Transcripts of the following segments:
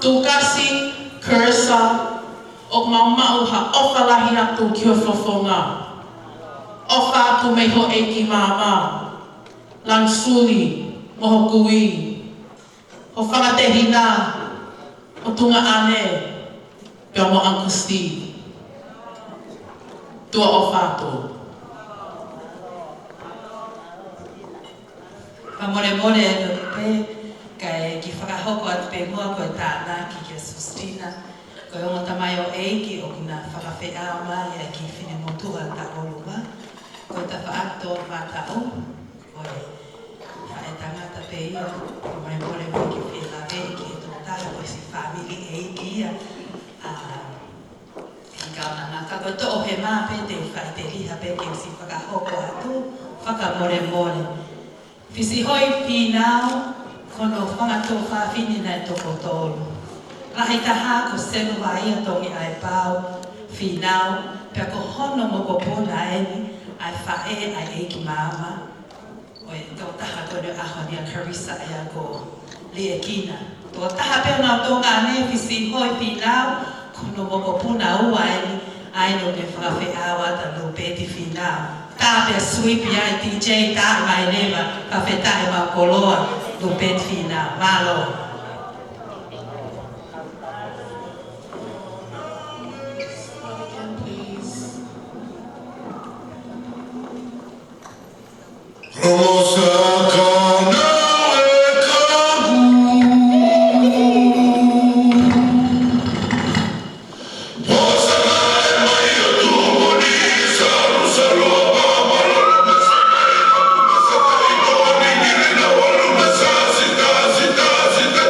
Tukasi, Chariss, o mau ha ofa lahi atu ki o whawhonga. Ofa atu mei ho eiki mama. Langsuli, moho kui. Ho whangatehina, o tunga ane, pia mo Uncle Steve. Tua ofa atu. Pamore pe kai ki whakahoko atu pe mua koe tāna ki kia Sustina. Koe ongo tamai o eiki o kina whakawhea mai a ki whine motua ta oluma. Koe ta whaato mātao. Koe whae tangata pe ia. Koe mai more ki whila pe ki e tō taha koe si Famili eiki ia. Ki kauna ngaka koe tō he mā pe te whae te liha pe ki si whakahoko atu. Whakamore. Fisi hoi pinao, kono whangato whawhini nei toko tōru. Rahi taha ko senu waia tongi ai pau, pinao, pia ko hono mo ko puna eni, ai whae ai eiki mama. Oi, tō taha kono ahoni a Chariss ai a ko lia kina. Tō taha pia ngā tonga ane, fisi hoi pinao, kono mo ko puna ua eni, ai no me whawhi awa ta no peti pinao. Tāpea sweepy ai DJ tā mai lewa, Fakafetai mau koloa, no pet fina, malo. Zita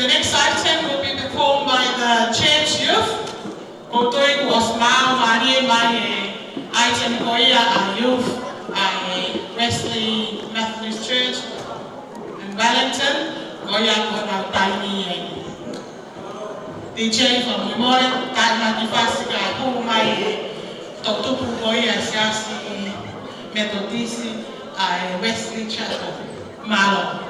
The next item will be performed by the Church Youth. Kotoi was Mani my item Koya a youth at Wesley Methodist Church in Wellington. Koya Kona Tiny DJ from the morning, Tana Tifasika, who my Totupu Koya Siasi Methodist at Wesley Chapel, Malo.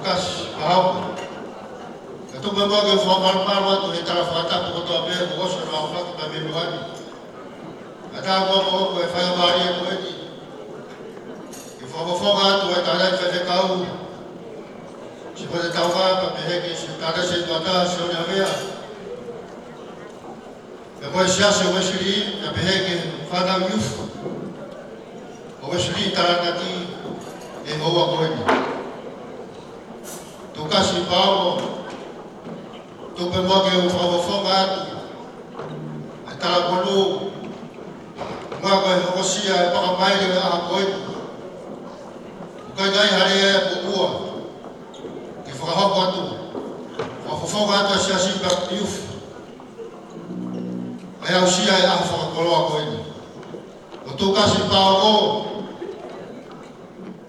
Tukasi, Paongo. Ito ba mga formal to itarafata po to abe ko sa mga pa memory. Ata ko ko fa mari ko di. Ifo foga to itala fa kau. Si pode tauga pa beheke si tada se bata se ona vea. Depois já se Wesley na beheke fa youth. O Wesley taranati e moa ko di. Tukasi Paongo. Tupe mwage ufawafonga atu. Atala konu. Mwage hokosia paka maile aha koipu. Ukai gai harea bukua. Kifakahoko atu. Wafafonga atu asiasi bak youth. Aya usia aha fakakoloa koini. Tukasi Paongo.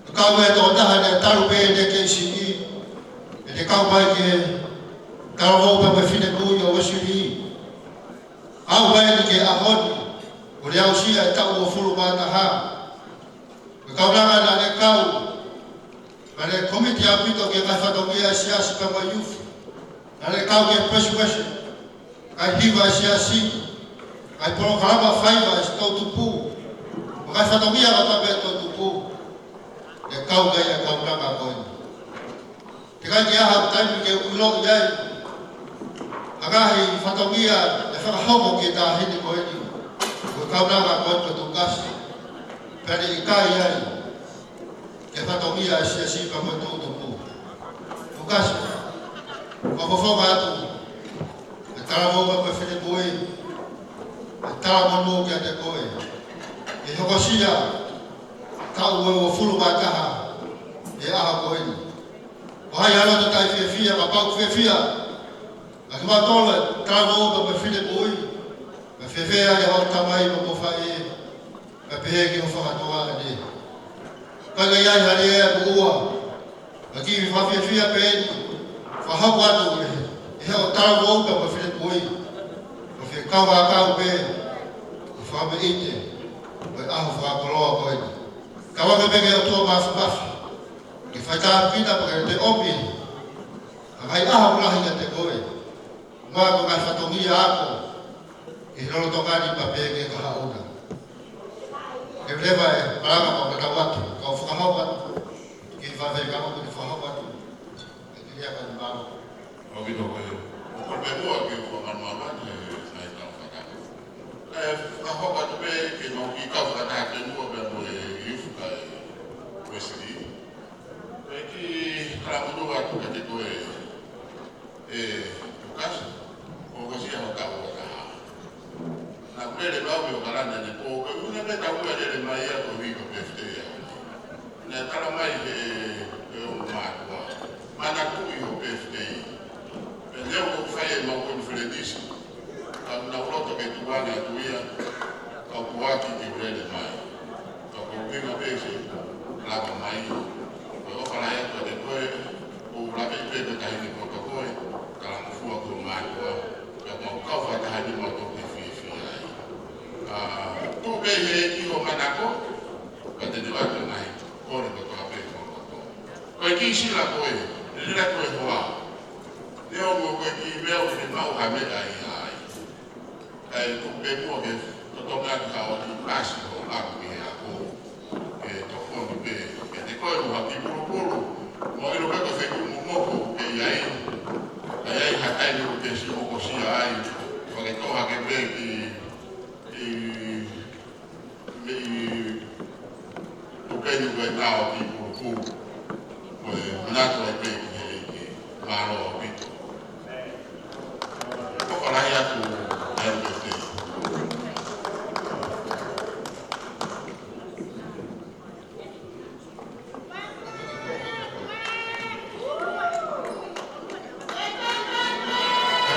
Tukawe totaha ne tarupe ne KCE. Ede kau bai ke Kalau mau berfirman kuyo Wesley, awal ni ke ahon, boleh usia tak ufuru mana ha. Kau nak ada kau, ada komiti apa itu ke kafat dia siasi kama youth, ada kau ke pes, kai hiva siasi, kai program faiva stau tupu, kafat dia apa betul tupu, kau gaya kau nak kau. Tiga dia hab time ke ulok jai. Agahi fatomia e Hoko kita hini ko ini. Kau nak ko Tukasi. Pede ikai ai. E fatomia si pa mo tupu. Tukasi. Ko foga tu. E taramo ba fele boy. E taramo mo ke te koe. E hokosia. Kau wo fulu bataha. E aha ko ini. Wahai ala to tai fia ka pau fia. Aku matole travo ba file boy. Ba fefea ya hota mai ba fai. Ba pege o fa toa de. Kala ya hare bua. Aki fa fefea pe. Fa hawa to. E o travo ba file boy. Ba fe kawa ka pe. Fa ba ite. Ba a fa kolo ko. Kawa ba pege o to ba fa. Ke fa ta pita ba te opi. Ai a ha la te koe. Mga kakasatungi ako, inolotongani papenge kahauna. Ebleva palanga pagkatawatu, kau fakahawat, kifave kama kunifahawat, kaya ka ni baro. Okay, okay. Kung pwede ako yung mga sa isang fakahawat. Fakahawat ba, ikaw fakatakin mo ba mo youth kay Wesley? Kaya kalamunuwa ko kasi ko Tukasi. Okosia hokawa na kwele bawe okalanda ne ko una beta kwele mai ya ko viko pefte ya na kala mai o matwa mana ku yo pefte pele ko faye ma ko fredis na uloto ke tuana tuia ko waki ki urele mai. Toko winga pese, lava mai. O whara ea kua te koe, o lawe i pepe kahini kota koe, kala mfua kua mai kua. Ia mau kauwha tahani mau toki whiwhi ai. Tūpe he iho manako, ka te niwatu nai, kore koto hape koto. Koe ki sila koe, nila koe hoa. Neo mo koe ki meo ki mau hamea i ai. Tūpe mua ke toto ngati hao ki pasi ho aku ki hea ko. Ke tokondi pe, ke te koe mua ki puru. Mo ilo kaka wheku mo moko ke iai. Iai hatai ni o ke si moko sia ai. Wake toha ke pe ki tupeni koe tau ki puru. Koe nato e pe ki maro o pito. Koko rai atu ai o te.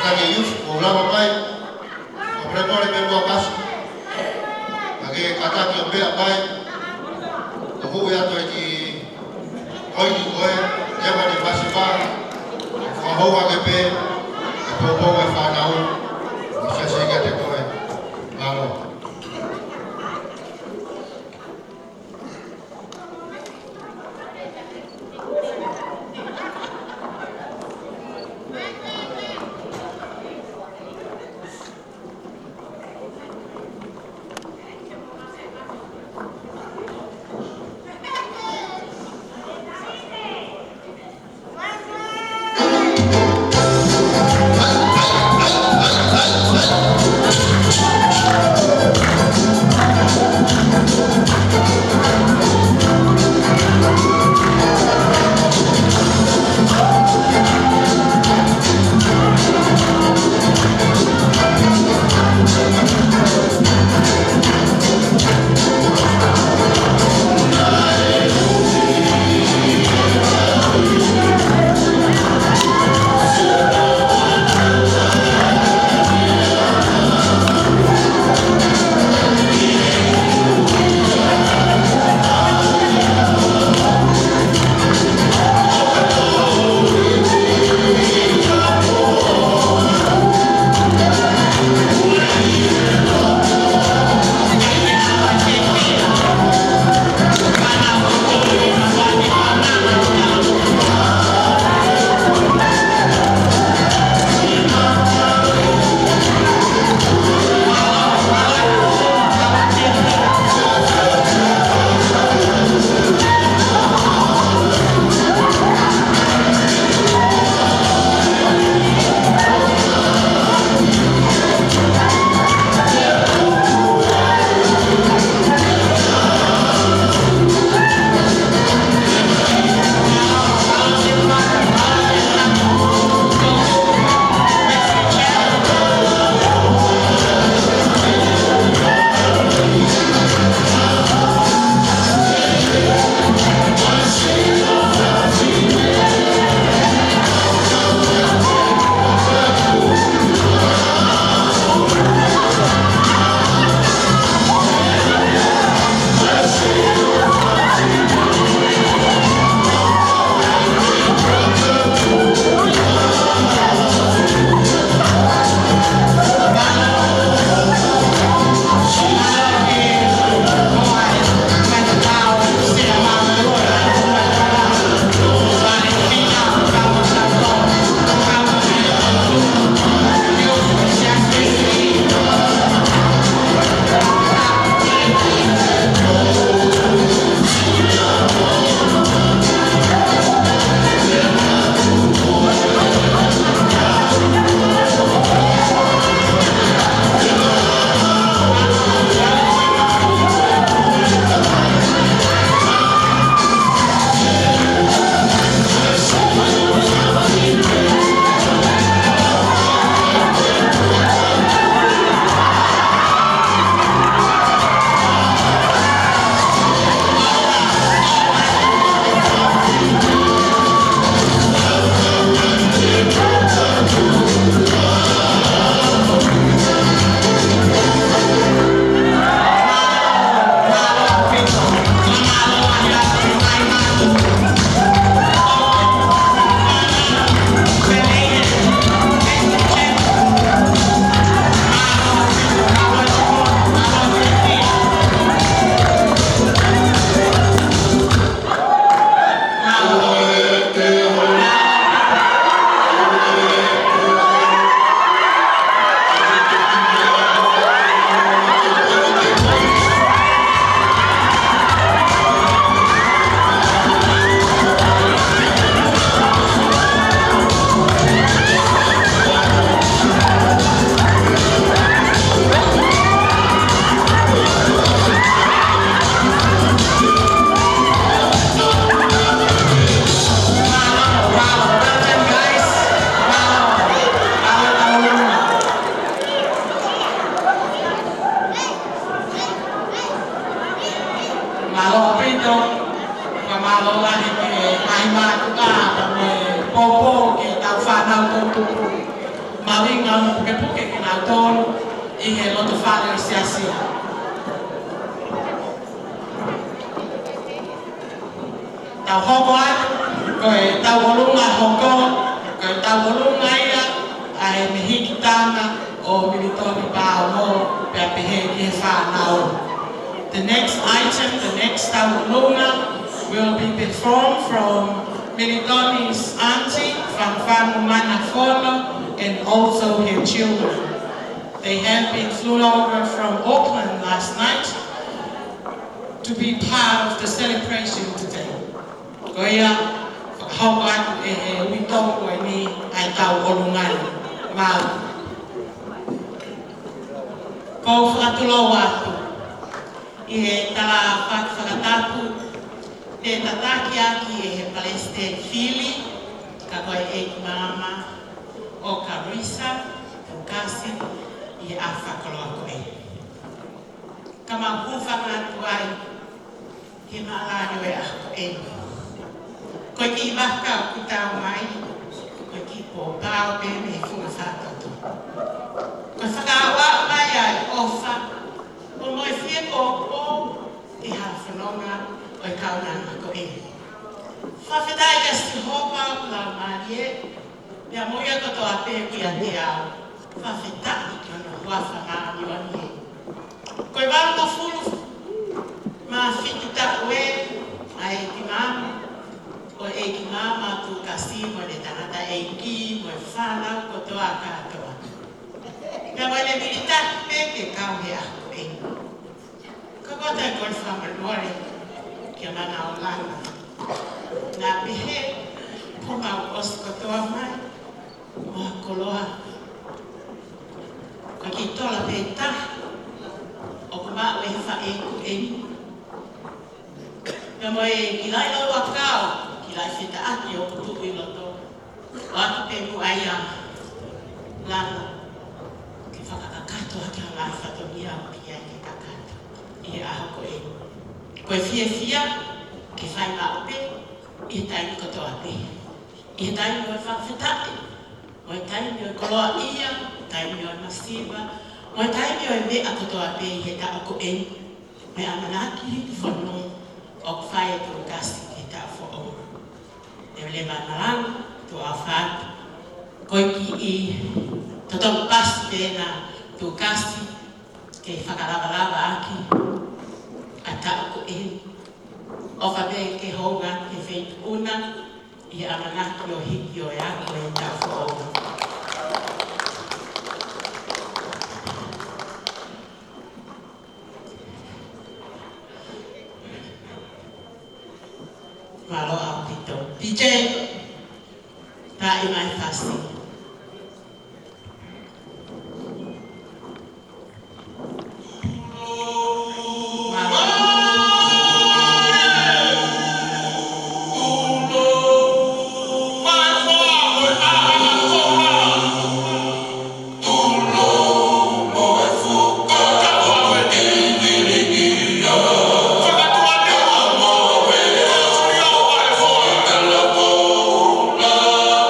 Kami youth o lava pai o prepare pe mua kasi ake kataki o pea pai o hui ato e ki oini koe ewa ni pasi pa o hoa ke pe e popo e whanau o sesega te koe malo. Malo pito, malo lagi ke mahima tuka, kami popo ke tau whanau tuku. Mawinga puke ke nau tonu, I he lotu whanau siasia. Tau hoko atu, koe tau olunga hoko, koe tau olunga ia, ai me hiki tanga o militoni Paongo, pe pehe ki he whanau. The next item, the next tau olunga, will be performed from Militoni's auntie, Famu Manafono, and also her children. They have been flown over from Auckland last night to be part of the celebration today. Goia, hau atu e he uitau koe ni ai tau olungani, mau. Ko whakatulau atu, I he tala whakatapu, te tataki aki e he Palestine Famili, ka koe e mama o Chariss, Tukasi, I he a whakaloa koe. Ka mau whakatu ai, he maalani e a koe. Koe ki waka o ki tau mai, koe ki po pao pe me funga whakatu. Koe whakawa mai ai ofa, o moe fie kōpō, I hawhanonga o I kaunanga ko e. Fakafetai kasi hopa la marie, mea moia koto a pe ki a te au. Fakafetai ki ona huafa ngā niwani e. Koe wāma fulu, ma fitu taku e, a e ki mama, o e ki mama Tukasi mo le tangata e ki mo e whanau koto a katoa. Mea moe le militaki pe ke kau he ako e. Kagota e koe whamanore ki a mana o lana. Nā pehe, puma o osi kotoa mai, o a koloa. Ka ki tola pe tahi, o kuma o e wha e ku e ni. Mea moe ki lai lau a kau, ki lai whita aki o kutu I loto. O aki pe mu aia lana. Ki whakakakato aki a lai whatonia o ki ai ke kakato. I a hoko e. Koe fia, ki whai ma ope, I he taimi kotoa pe. I he taimi o e whakawhetai. O e taimi o e koloa ia, taimi o e masiva. O e taimi o e mea kotoa pe I he ta ako e. Me amanaki whanong o kwhai e Tukasi ki ta Paongo. E le manarang, tu a whātu. Koe ki I totong pasi pēna Tukasi, ke whakarawaraba aki, a ta ako e. O whape ke honga ke wheitu una, I amanaki o hiki o e ako e ta Paongo. Malo au pito. PJ, ta I mai fasi.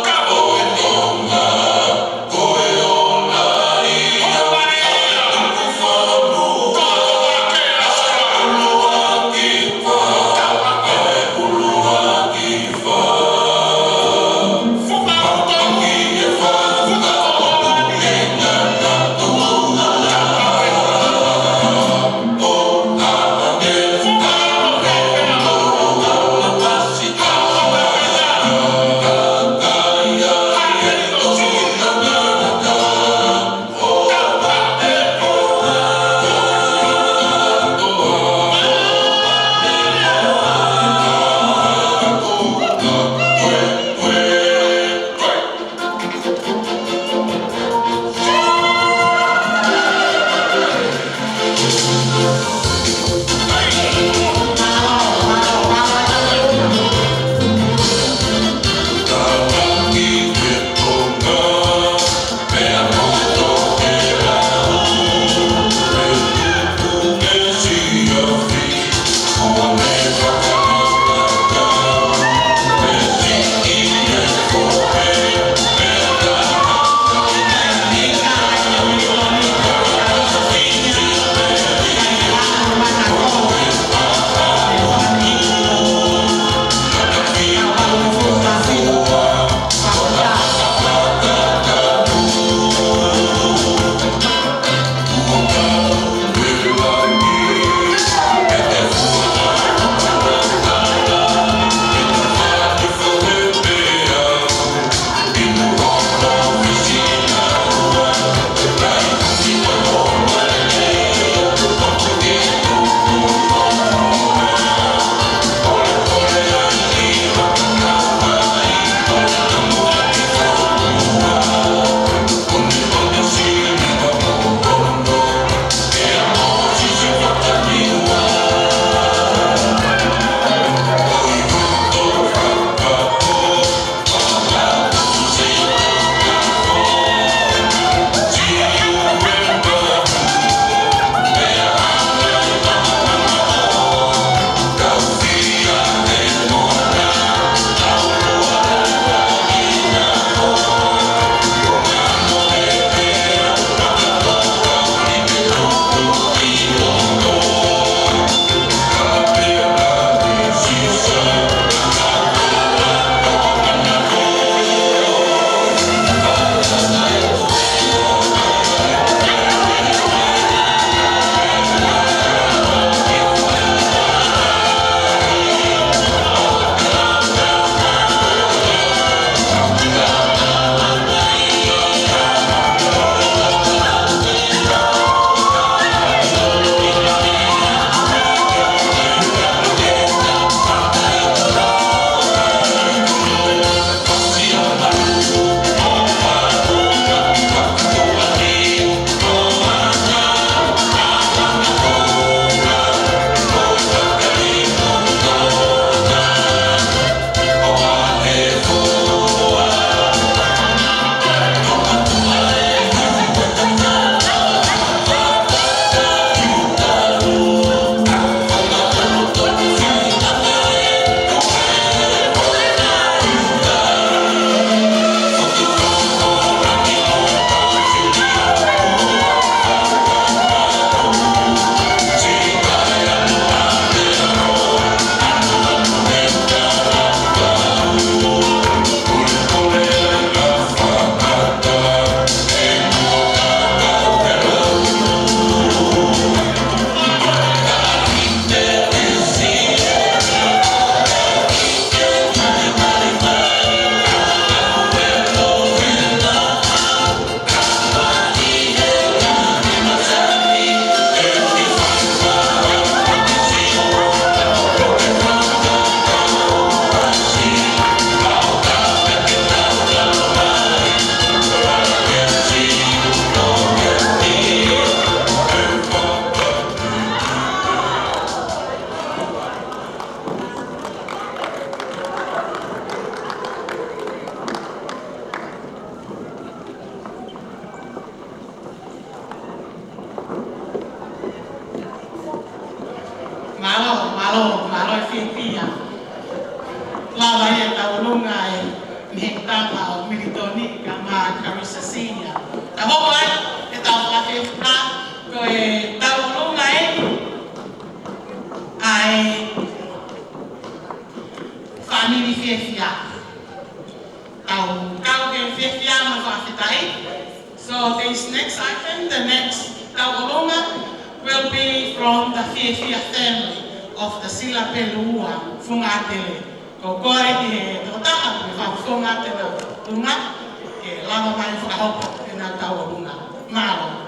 Cabo malo e whiwhia. Lava ia taurunga e mehitama o Militoni ka mā Chariss Senior. Ta hoko ai, e tau whakewhina, ko e taurunga e, ai Famili whiwhia. Tau kau ke whiwhia ma Fakafetai. So this next item, the next taurunga, will be from the Whiwhia family of the Sila Pelua, Fungatele. Ko koe i he tōtaka, me whawhunga tēnā runga, ke lava mai whakahoko tēnā taurunga. Mālo.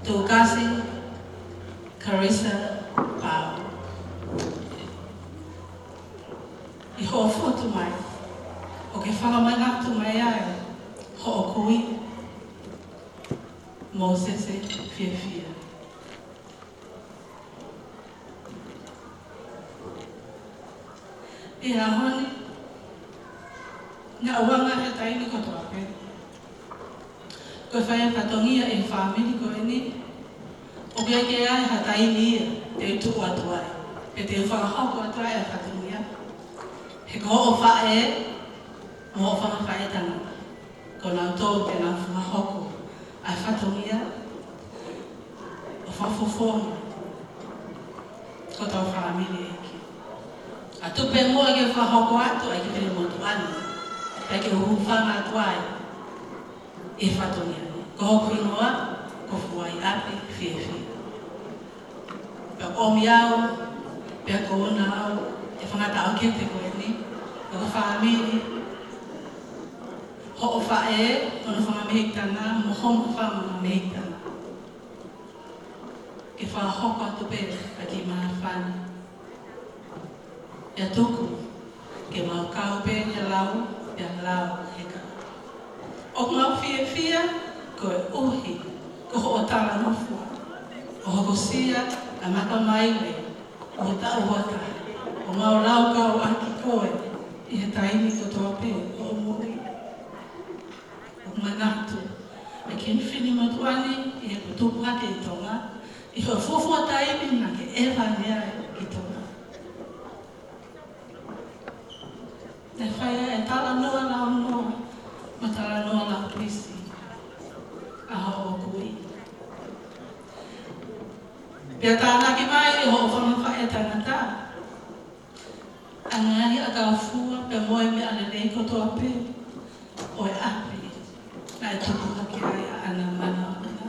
Tukasi, Chariss, Paongo. I ho fotu mai, o ke whakamana tu mai ai, Hoko Moses whiwhia. E a honi, nga uanga he taini kotoa pe. Ko whaia patongia e Famili ko e ni, o kia ke ai ha taini ia, te tu atuai. Pe te whakahoko atuai a patongia. He ko o whae, mo o whakawhae tanga. Ko nau tō te nau whakahoko. Ai patongia, o whafofona. Ko tau Famili eki. A tupe mua ke whakahoko atu, ai ki te motu anu. Pai ke uhuwhanga atuai. E whatongia. Ko hoku ingoa, ko fuai ape, whiwhia. Pea omi au, pea ko ona au, e whangata au kete ko e ni. Ko Famili. Ho o whae, ono whangamehitana, mo homo whangamehitana. Ke whahoko atu pe, a ki maa whana. Pea tuku, ke mau kau pe, he lau, pea lau, he kau. O ngau whiwhia, ko e uhi, ko ho o tala nofua. O hoko sia, a mata maile, o ta uata. O ngau lau kau aki koe, i he taimi ko toa pe, o muri. O manatu, a kin whini matuani, i he kutupu hake i tonga, i ho fufua taimi na ke ewa nea i tonga. Ne whaia e tala noa lau noa, ma tala noa lau prisi. Aho o kui. Pea tāna ki mai e ho o whamawhae tāngata. Angani a kawhua pe moe me ana nei kotoa pe. O e api. Na e tupu haki ai a ana mana o ana.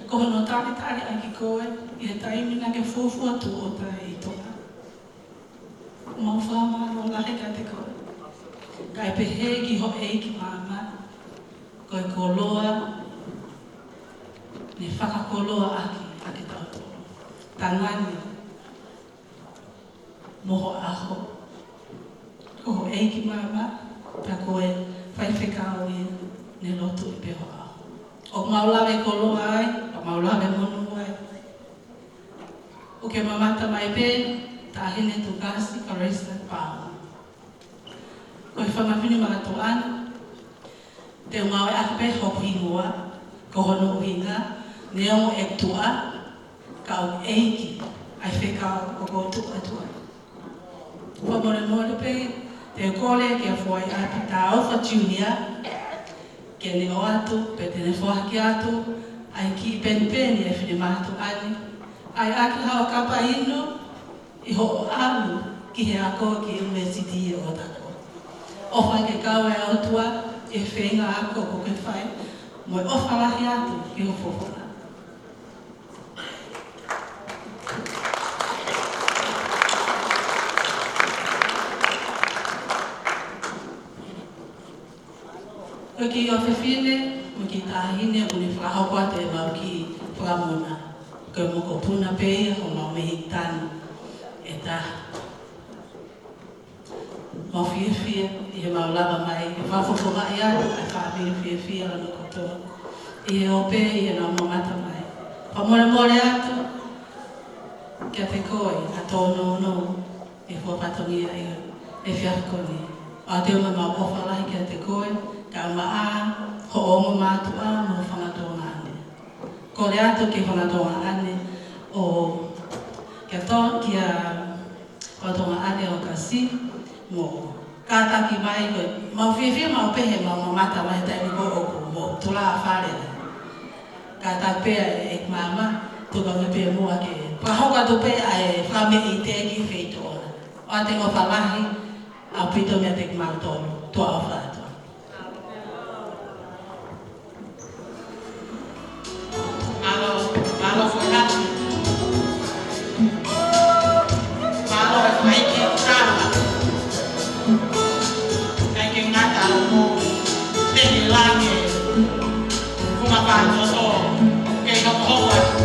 Ko hono tāne tāne a ki koe, i he taimi na ke fufua tu o tai i tonga. Mau whamaro lahe ka te koe. Ka e pehe ki ho e ki māma. Ko e koloa, ne whakakoloa aki tautoro. Tangani, moho aho. Ko ho eiki mama, pa ko e whaiwhekao ia, ne lotu i peho aho. O maulawe koloa ai, o maulawe monu ai. O ke mamata mai pe, tahine Tukasi, Chariss, Paongo. Ko e whamawhini mga toana, te ngau e ape hoku ingoa, ko hono uhinga, neo e tua, ka au eiki, ai whekao o ko tua tua. Whamore more pe, Te kole ke foi a pita o fa Julia ke ne o atu pe te ne foa ki atu ai ki pen e whine mātu ani ai aki hao kapa ino i ho alu ki he ako ki university o tako o whai ke kawe au tua e whenga ako ko ke whai mo e ofa lahi atu ki ho fofona ko ki o whiwhine, mo ki tāhine, mo ni whakahokua te mau ki whakamona. Ko mo ko puna pēia, ho mau mehi tānu e tā. Mau whiawhia, i he mau lava mai, e whawhawhonga i atu, e whawhiri whiawhia lana kotoa. I he ope, i he nau mamata mai. Pa more atu, kia te koe, a tōno no, e whapatongia e whiawhakoni. A te uma mau ofalahi kia te koe, ka maa, ho ongo mātua mo whangatonga ane. Ko le atu ke whangatonga ane o kia whangatonga ane o kasi mo kātaki mai koe. Mau whiawhia mau pehe mau mamata mai tai ni ko oku mo tula a wharera. Kātaki pēa e māma, tukanga pēa mua ke. Pahoka tu pēa e whame i tēki wheitona. O te o whalahi, au pito mea te mau tōru, tua o whātua. Malo Fakafetai. Malo e whaike tāma. Kaike ngata o mō tēne lange. Kuma pātua tō. Kei hoko atu.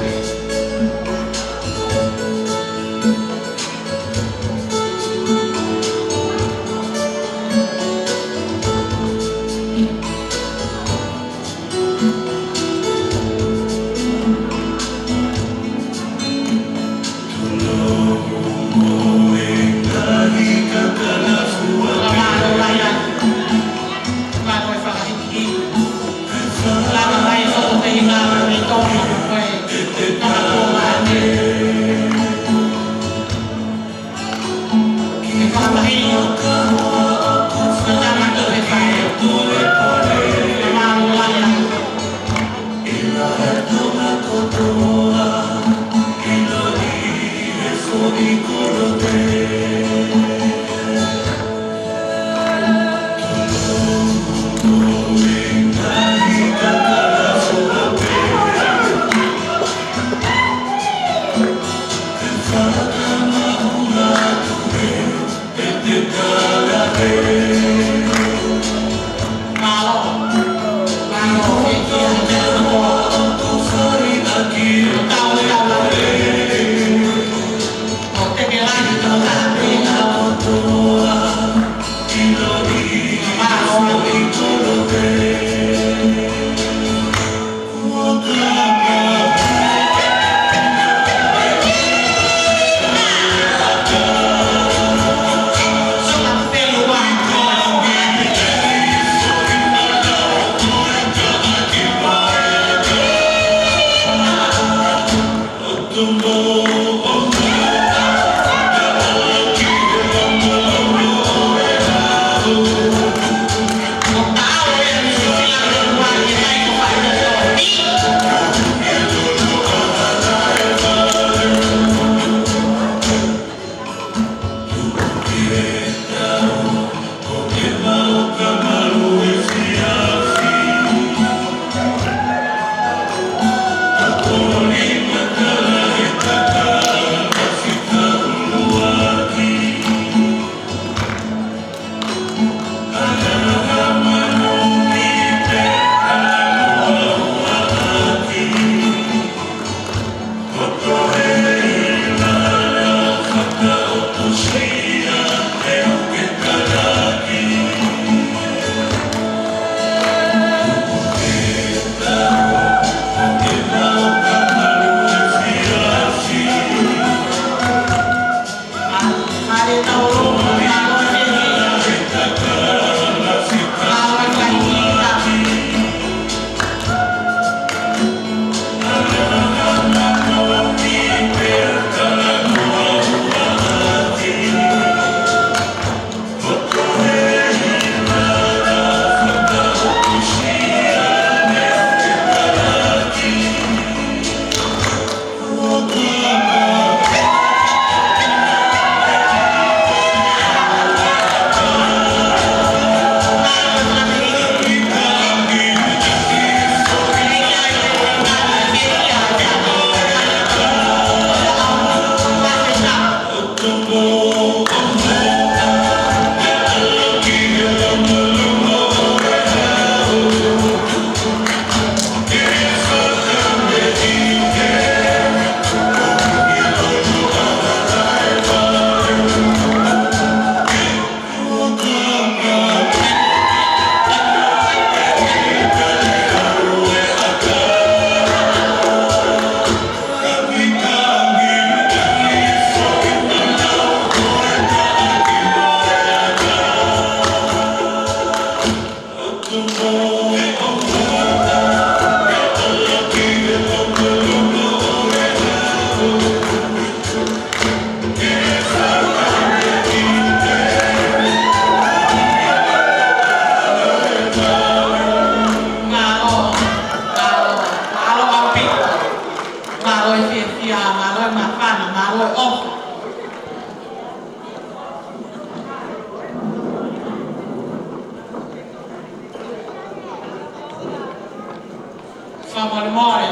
whamorimore,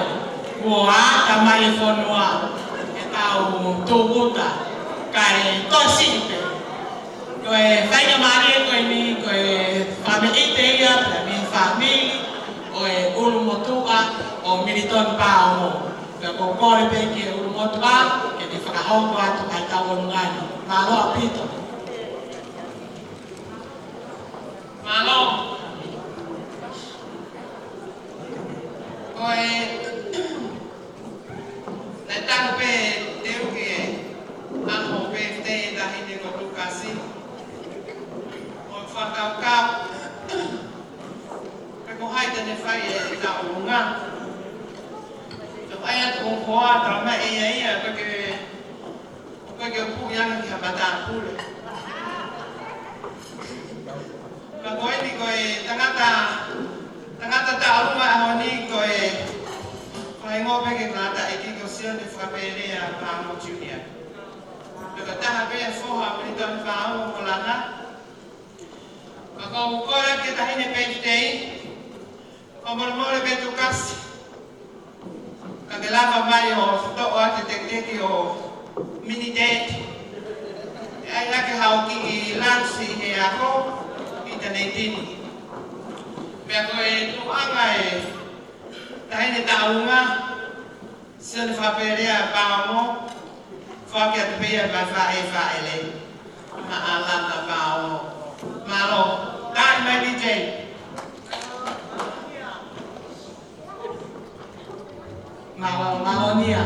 kua ka mai whanua e tau tōguta, kai toi sipe. Koe whainga maria koe ni, koe Famili teia, pia mi Famili, oe ulumotua o Militon Paongo. Pia ko kore pe ke ulumotua, ke te whakahoko atu ai tau olungani. Māloa pito. Malo. Koe le tano pe teu ke amo pe te dahi ne ko Tukasi. O whakaukau. Pe ko hai tene whai e ta olunga. Te whai atu o hoa tau me ia ke pu yang ki habata pule. Ka koe ni koe tangata ta alunga ahoni koe koe ngope ke ngata e ki ko sio ni whakapelea Paongo Junior. Ka taha pe e whoha Militon Paongo molana. Ka kou kore ke tahine pētei, ka mormore pe Tukasi. Ka ke lava mai o whatoa te tekeki o mini date. E ai lake hao ki I lansi he ako, I tanei tini. Pea koe tuanga e tahine taunga, sio ni whaperea Paongo, whake atu pia mai whae le. Ma alana Paongo. Malo, dai mai DJ. Malo nia.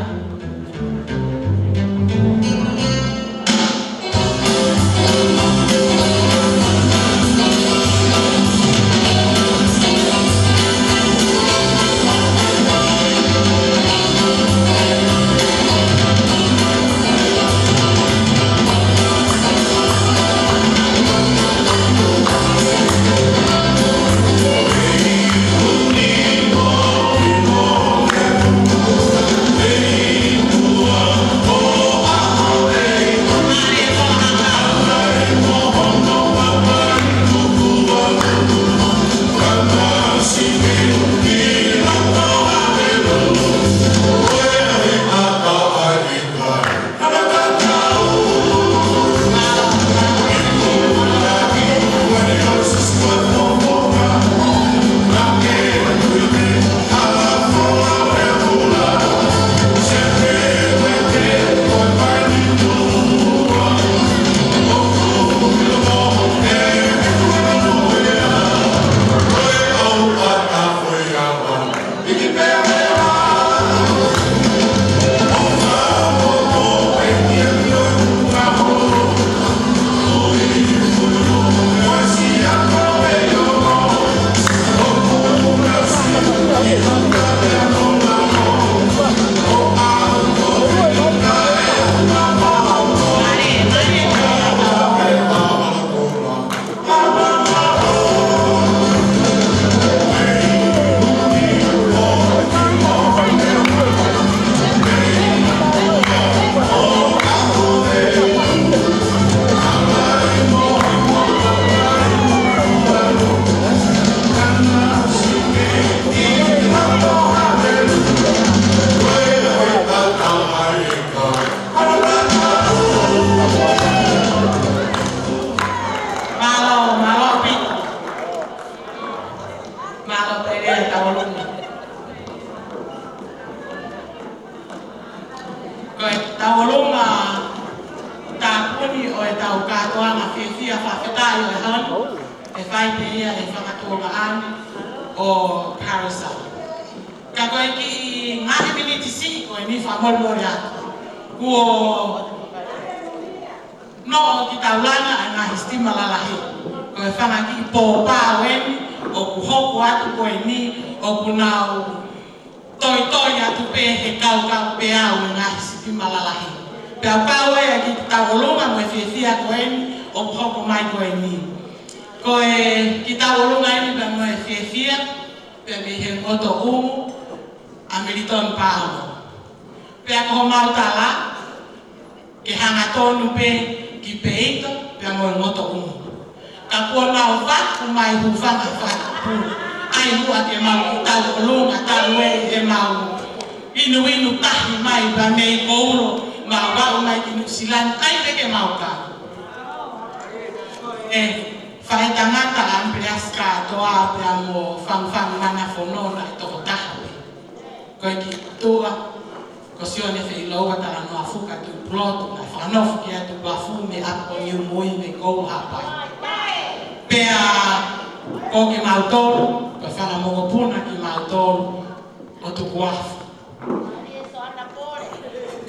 Fakafetai o hon, e whai te ia e whakatoa an o Chariss. Ka koe ki ngahi miniti si o e ni whamolmori atu. Kuo no ki taulanga a ngahi stima lalahi. Ko e whanga ki pōpā weni o ku hoko atu koe ni o ku nau toi atu pe he kau pe au e ngahi stima lalahi. Pea pāwe a ki taulunga mo e whiawhia koe ni o hoko mai koe ni. Koe ki taulunga ni pe mo e whiawhia pe mi he ngoto umu a Militon Paongo. Pea koho mautala ke hanga tonu pe ki peito pe mo e ngoto umu. Ka kua nao whaku mai hufanga whaku. ai hua ke mau tau olunga tau e mau inu tahi mai ba nei kouro ma wau mai ki Nusilan ai ke mau ka fai tangata ampliaska toa pe amo fang mana fonona to tahi ko ki toa ko sione fe loa tala no afuka tu plot na fanof ki atu bafu me apo ni moi me ko hapa pea o ke mautoro ko fana mo puna ki mautoro o tu kuafu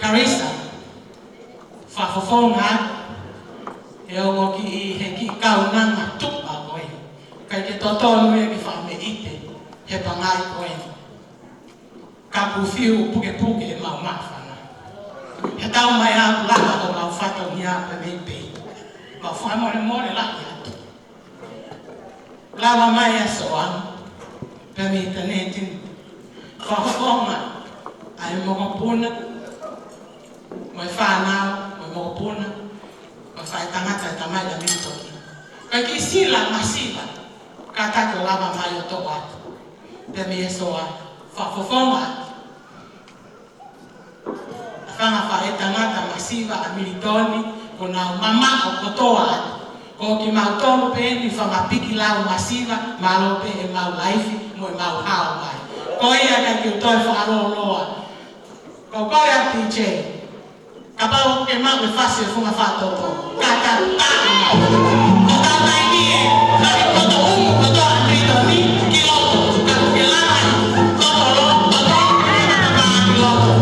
Chariss fa fofonga e o ki he ki kaunanga tupa koe kai ke totonu e ki fa me ite he pangai koe ka pufiu puke e mau mafana he tau mai a lava o mau fato ni a me pe ma fa more la atu lava mai a soan pe me tanetin fa fofonga ai mo puna mo fana mo puna mo fa tangata tamai la mito kai ki sila masiva kata ko lava mai o to atu pe me soan fa fofonga fanga fa tangata masiva a militoni kona mama o kotoa ko ki mautolo pe ni fanga piki la masiva malo pe e mau life mo e mau hao mai ko ia ka ki to fa loa ko ko ya TJ kapau ke mau e fácil funga fa toto kaka ta ko ta mai ni e na ko to ko to a militoni ki Lotu ka ke la ko lo ko to na ki Lotu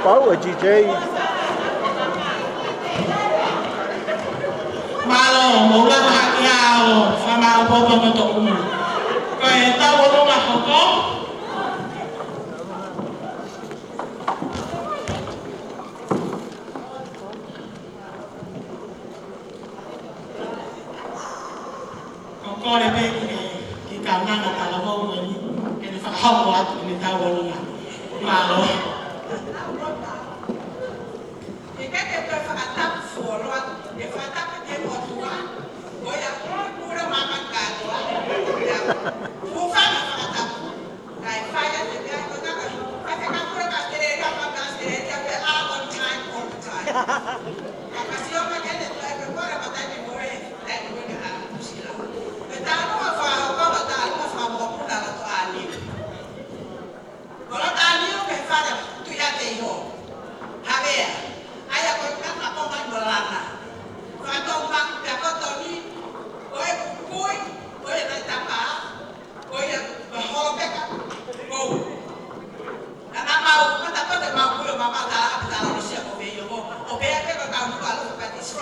Pau DJ. Malo mula hakiao sama bobo moto kaya tawo lo nga Hoko Hoko rebe ki kaunanga talawo ni kene fa Hoko atu ni tawo lo nga malo Thank you.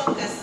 Tukasi.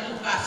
Tukasi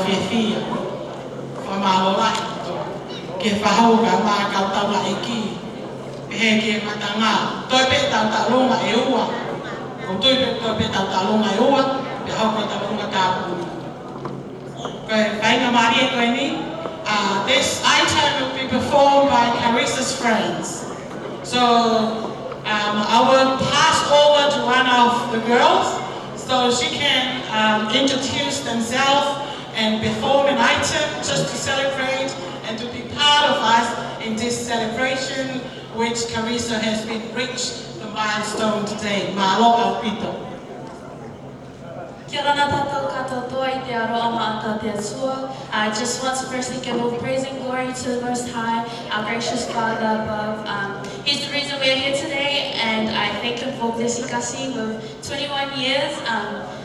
whiawhia. Whamalorai to. Ke whahauga mā kautaula iki. He ke matanga. Toi pe tautalonga e ua. Ko toi pe tautalonga e ua. Pe hauka tautalonga kāpuni. Koe whainga maria koe ni. This item will be performed by Chariss's friends. So I will pass over to one of the girls so she can introduce themselves and perform an item just to celebrate and to be part of us in this celebration which Chariss has been reached the milestone today. Malo au pito. Kia ora tātou katoa I te aroa maata te atua. I just want to firstly give all praise and glory to the Most High, our gracious Father above. He's the reason we're here today, and I thank Him for blessing Tukasi with 21 years.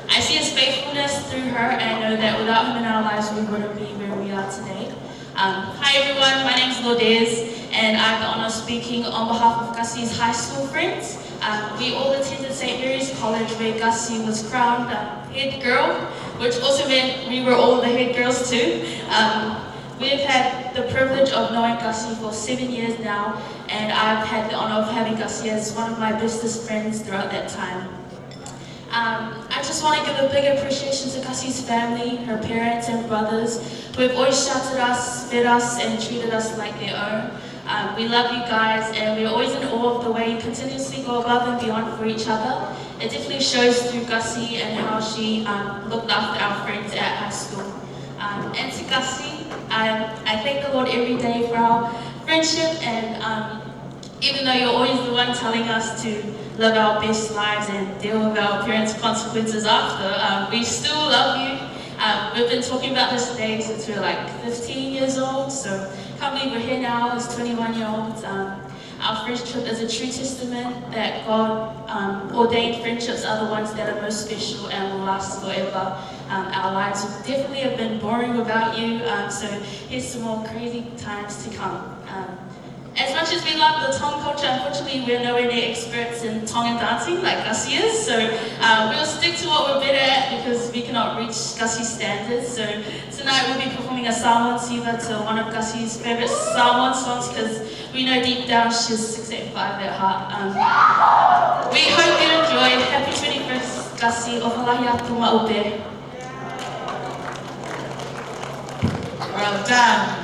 I see His faithfulness through her, and I know that without Him in our lives, we wouldn't be where we are today. Hi everyone, my name is Lotu, and I have the honor of speaking on behalf of Tukasi's high school friends. We all attended St. Mary's College where Tukasi was crowned head girl, which also meant we were all the head girls too. We've had the privilege of knowing Tukasi for 7 years now, and I've had the honor of having Tukasi as one of my bestest friends throughout that time. I just want to give a big appreciation to Tukasi's family, her parents and brothers, who have always sheltered us, fed us, and treated us like their own. We love you guys, and we're always in awe of the way you continuously go above and beyond for each other. It definitely shows through Tukasi and how she looked after our friends at high school. And to Tukasi, I thank the Lord every day for our friendship, and even though you're always the one telling us to live our best lives and deal with our parents' consequences after, we still love you. We've been talking about this day since we were like 15 years old, so can't believe we're here now as 21-year-olds. Our friendship is a true testament that God ordained friendships are the ones that are most special and will last forever. Our lives would definitely have been boring without you, so here's some more crazy times to come. As much as we love the Tong culture, unfortunately we're nowhere near experts in Tongan dancing like Tukasi is, so we'll stick to what we're better at because we cannot reach Tukasi's standards. So tonight we'll be performing a Samoan siva to one of Tukasi's favourite Samoan songs because we know deep down she's 685 at heart. We hope you enjoy. Happy 21st Tukasi, ohalahi atu maupe. Well done.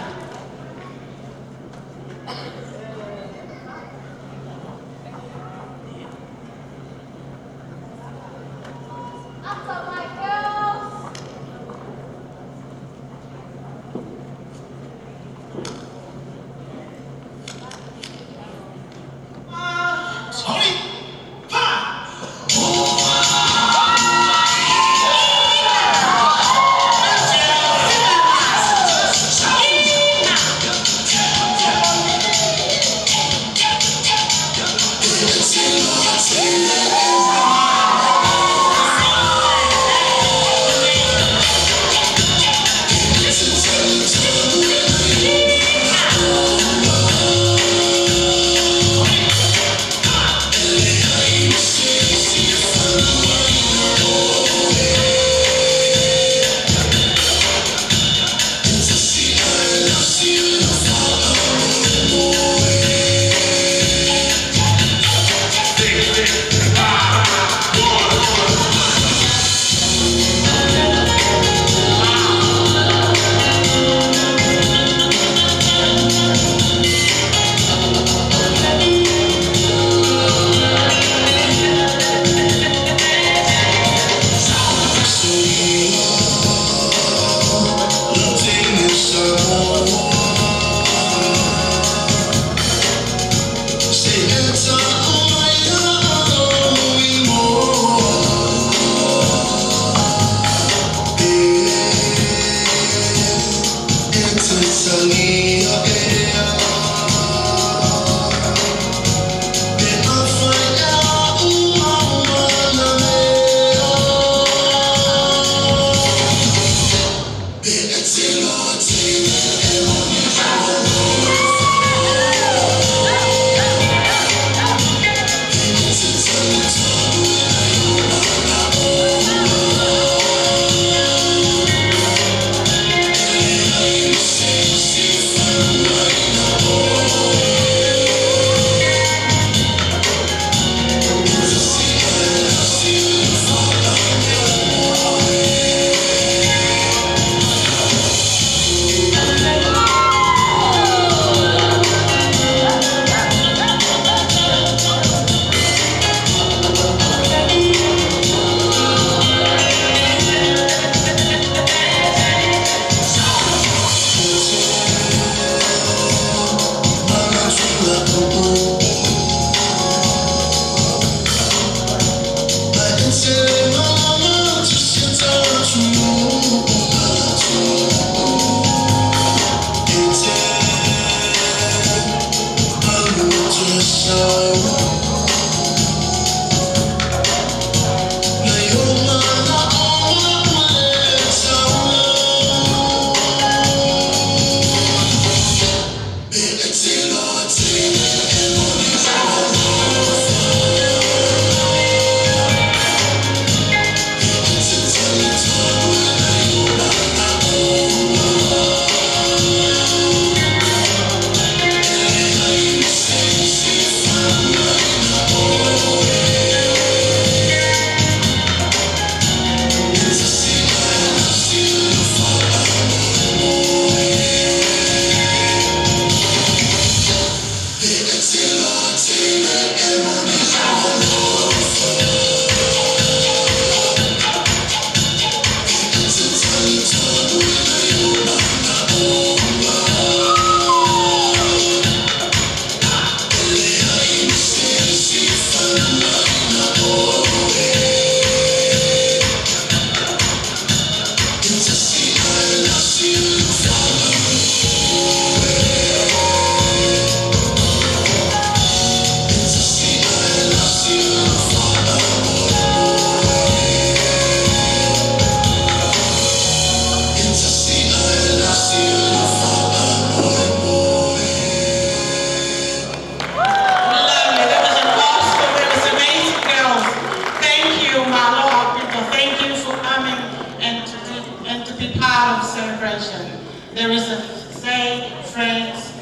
There is a say, friends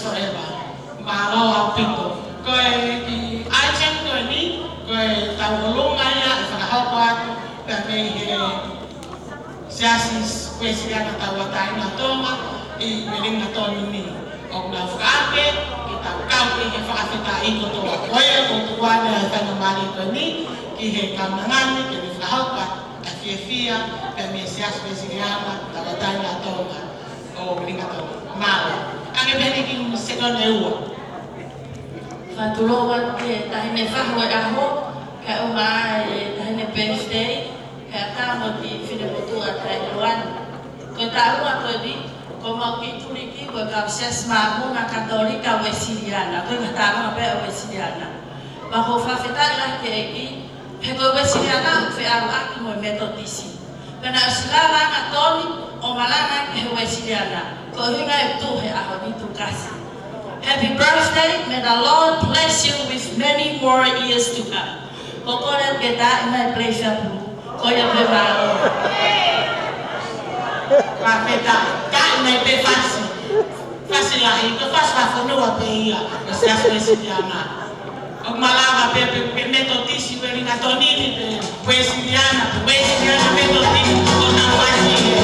forever. Malo our people. Koe ki aichen koe ni, koe tau olunga ia, e whakahoko aku, pia mei he siasis, koe siriana tau atai na tonga, I melinga tonu ni. O na whakaake, ki tau kauke he Fakafetai I kotoa koe, o tuwane a whanamari koe ni, ki he kaunangani, ki ni whakahoko aku. Fia pia me sias pesiriana tau atai na tonga o melinga tonu. Malo. Ange pene ki sekone ua. Fatulowan ke tahine whahua aho, ka uma tahine birthday, ka tamo ki whinemotua tai luan. Ko tāua ko di, ko mau ki turiki, ko ka sias mamunga katolika o Siriana, ko ka tāua pe o Siriana. Ma ko Fakafetai la ke eki, he ko Siriana fe au aki mo metodisi. Kana usilala na toni o malanga he o Siriana, ko hinga e tuhe aho ni Tukasi. Happy birthday, may the Lord bless you with many more years to come. Kokoran kita ina pleasure po. Koya pe malo. Fakafetai, ka ina pe fasi. Fasi lahi, ko fasi fafonua pe ia, ko sias pesiriana. O malanga pe metodisi pe ringa tonini pe pesiriana metodisi ko na fasi.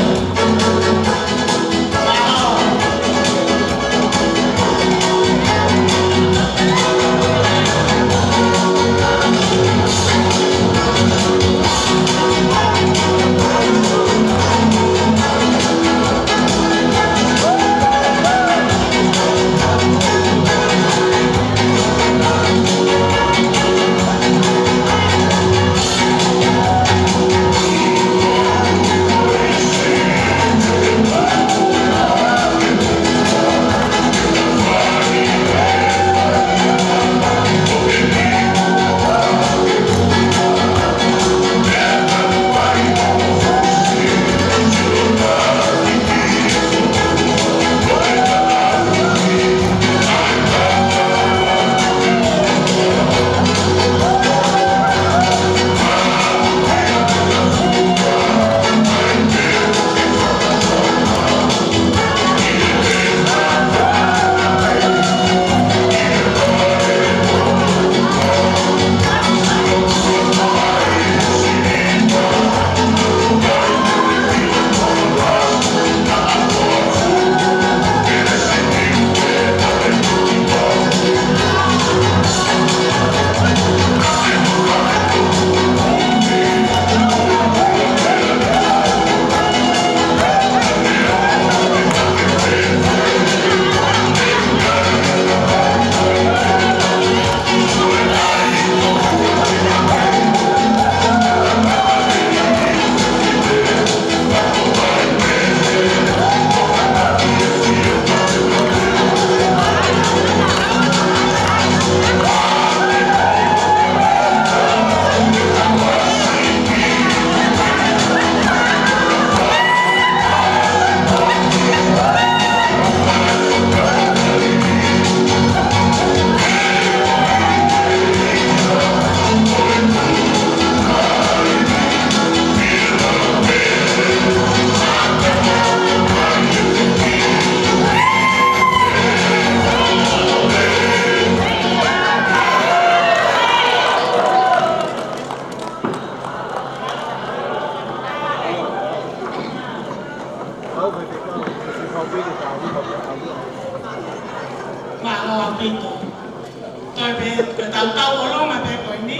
tau olonga pe ko ni,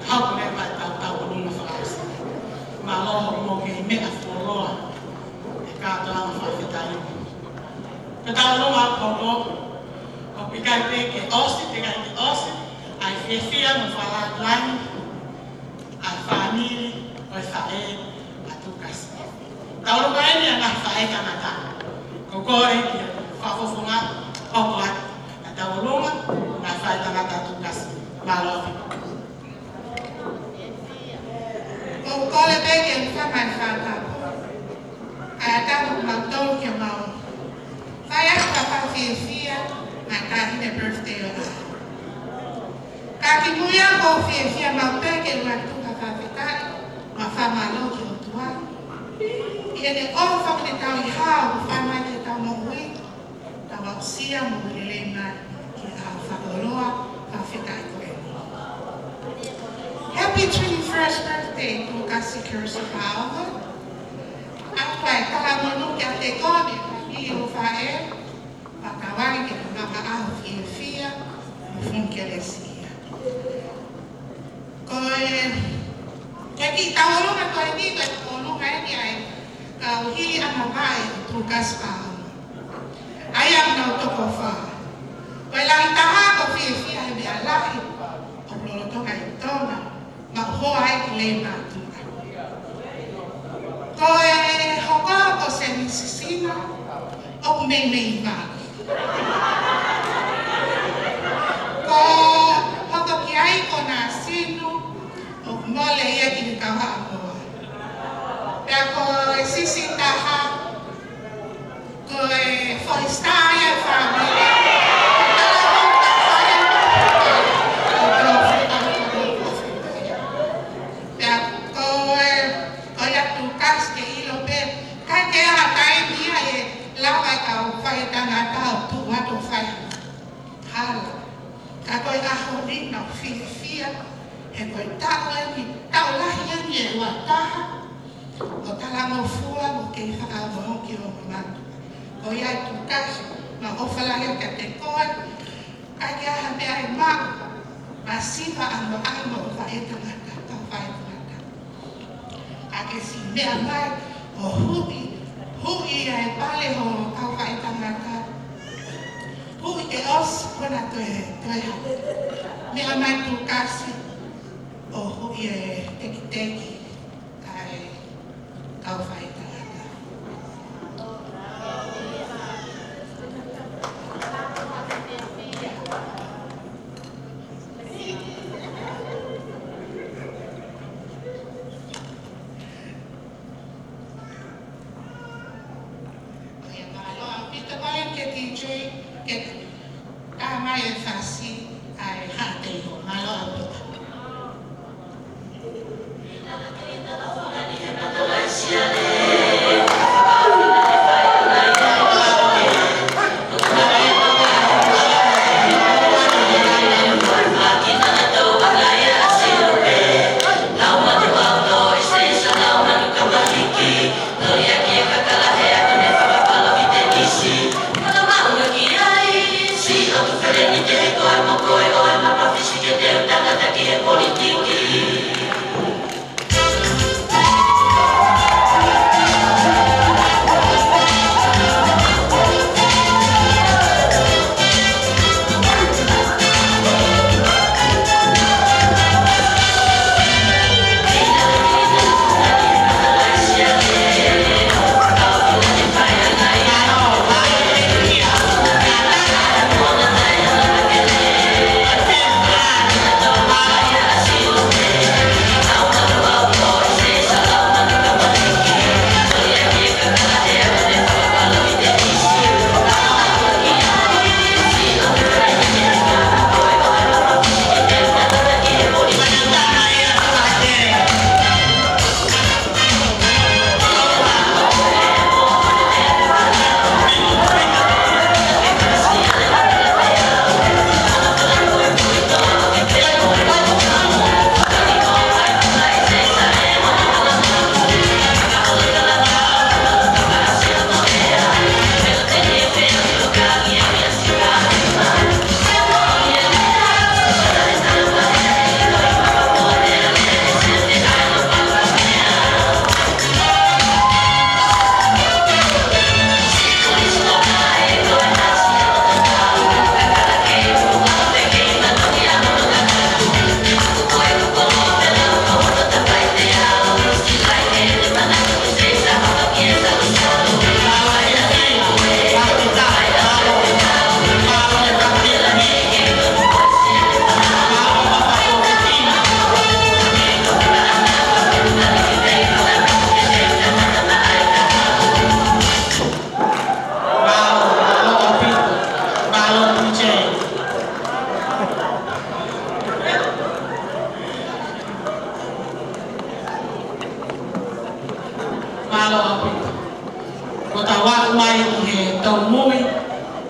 hau ne pa tau olonga whakasi. Ma loho mo ke mea wholoa, e kātoa Fakafetai. Ka tau olonga Hoko, o pikai pe ke osi, te kai ke osi, ai whiawhia no whalatuani, ai Famili, oi whae, a Tukasi. Tau olonga e ni a ngā whae tangata. Ko kore ki whafofonga, Hoko atu. Tau olonga, ngā whae tangata Tukasi. Malofi. O kole peke whakai whakapo. Ai atamu mautau ke mau. Whai atu ka whawhiawhia, ngā kāhine birthday o rā. Ka ki muia ko whiawhia mau peke ua tuka Fakafetai, ma whamalo ki o tua. Ia ne o whakne tau I hao, whamai te tau mohui, tau au sia mo lele mai ki a whakoloa Fakafetai ko e. Happy 21st birthday, Tukasi Chariss Paongo. Aku ai kala monu ki a te kone, I o whae, wakawari ke ngaka ahu whiawhia, mo whonkeresia. Koe ki tauolunga koe ni, koe tauolunga e ni ai, ka uhili ama vai Tukasi Paongo. Ai am nau toko whaa. Koe lahi taha ko whiawhia he mea lahi, o lolotonga I tona, ma hoa ai ki le mātua. Koe Hoko ko se misisina, o mei maki. Ko Hoko ki ai ko nā sinu, o mole ia ki ni kawa amoa. Pea ko e sisi taha, ko e whaistai a Famili. Pea ko e Tukasi ke ilo pe, kai ke aha tai mia e lawa ka o whai tangata o tu watu whai hala. Ka koe aho rina o whiawhia, he koe tau e ni tau lahi e ni e ua taha, o talango fua mo ke whakamoho ki o mamatu. Ko iai Tukasi, ma ofalahi o ka te koe, kai ke aha mea e mau, ma siwa amo o whai tangata, tau whai tangata. Ake si mea mai o hui e pale ho au whai tangata. Hui e os kona toe ha. Mea mai Tukasi o hui e teki ai au whai tangata. malo api. Ko ta wa mai he tau mui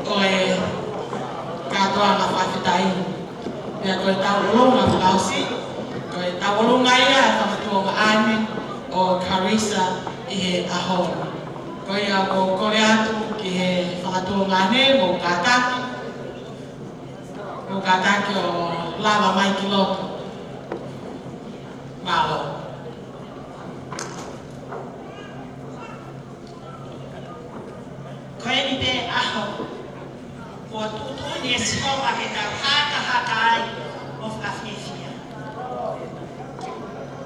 o e katoa na Fakafetai. Ia ko tau longa flausi. Ko tau longa ia whakatua ane o Chariss i he aho. Ko ia ko kore atu ki he whakatua ane mo kataki. Mo kataki o lava mai ki Lotu. Malo. Ko e ni te aho. Ko tutu ni e sikoa he tau haka ai o whakawhiwhia.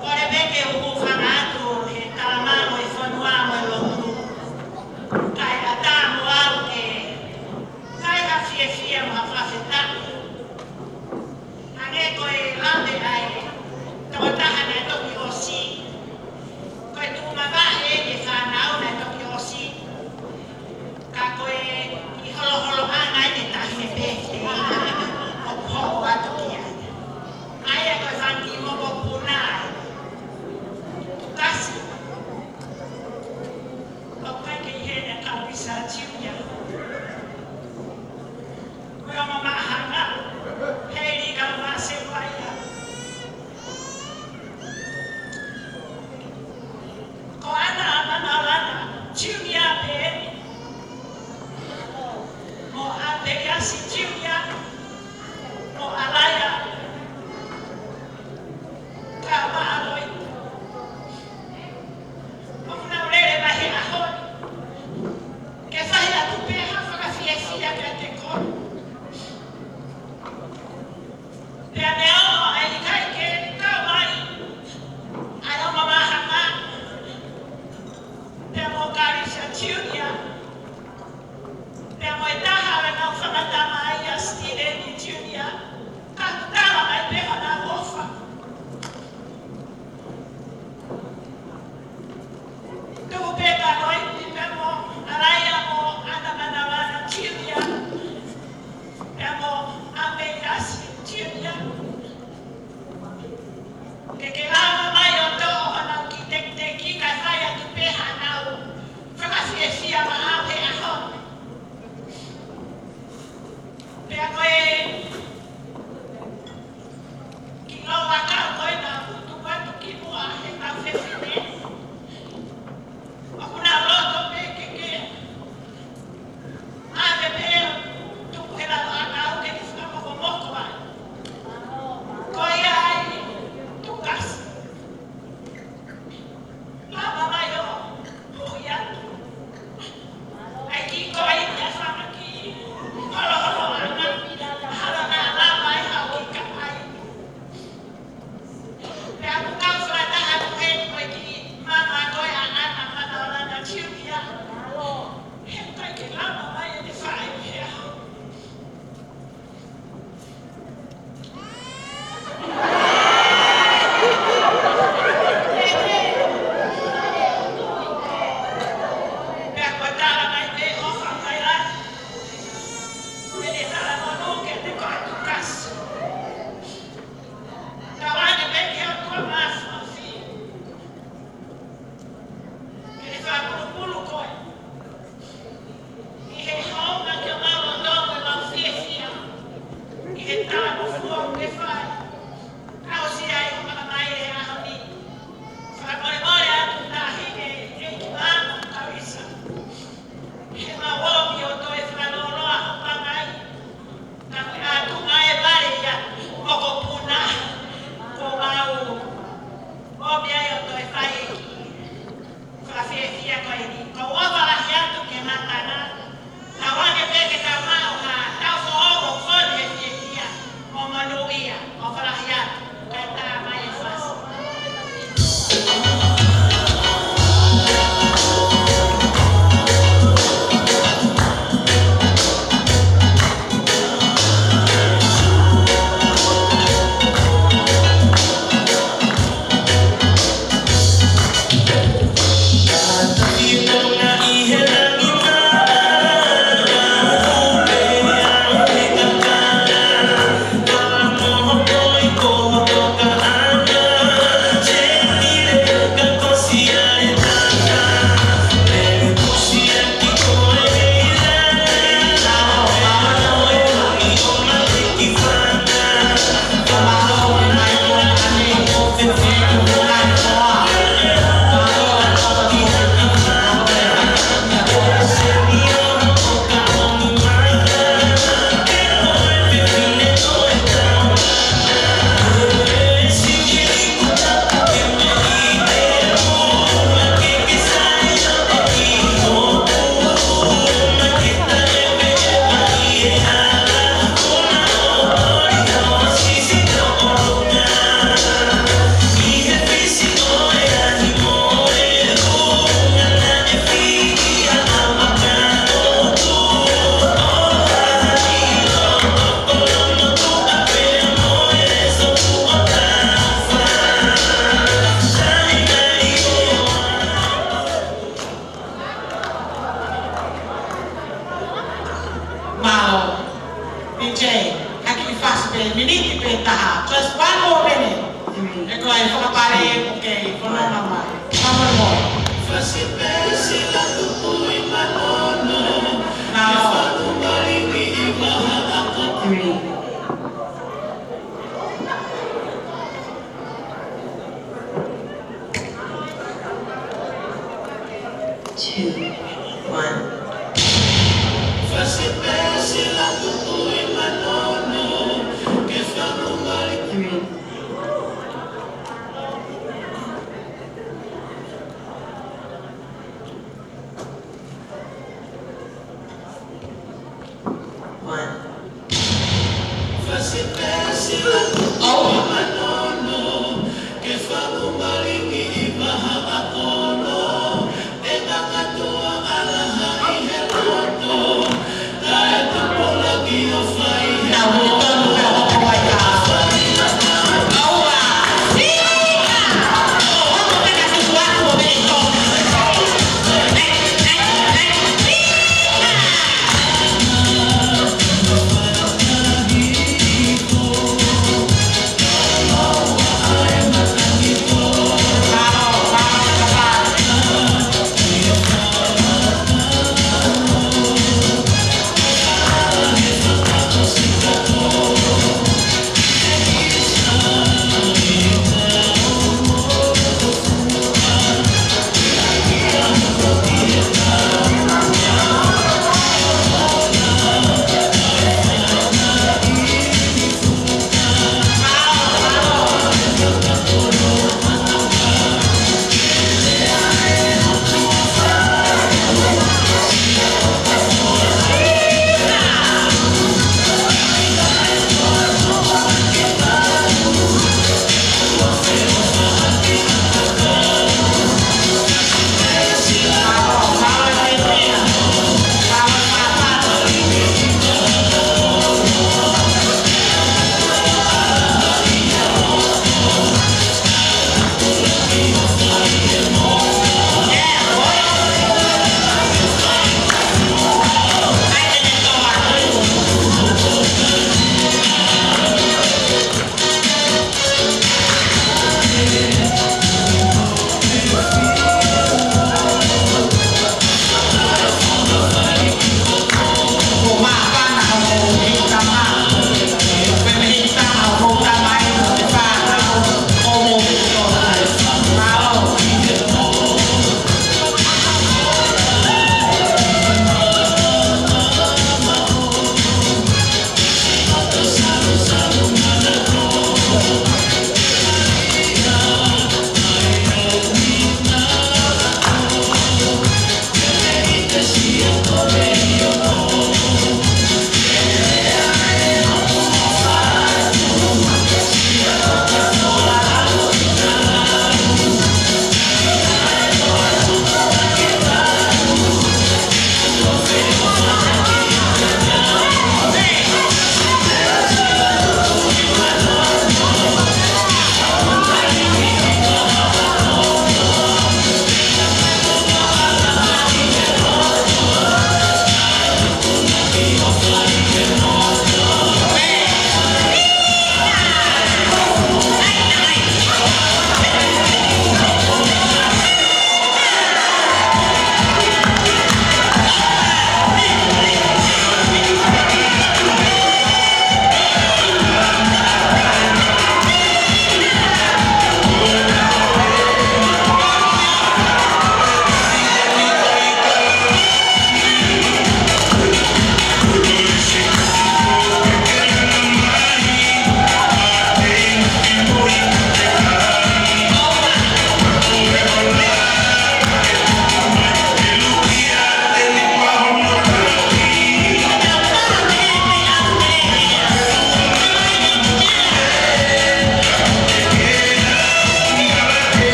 Ko re beke uhu whangatu he talamamo e whanua mo e Lotu. Kai a tāmu au ke kai ha whiwhia mo ha Fakafetai. Ange ko e lawe ai tawataha na toki o si. Ko e tūmawahe e whanau na toki o si. Ka koe I holo anga I te tahi me pēke o hoko atu ki ai. Ai a koe whanki moko pūnai.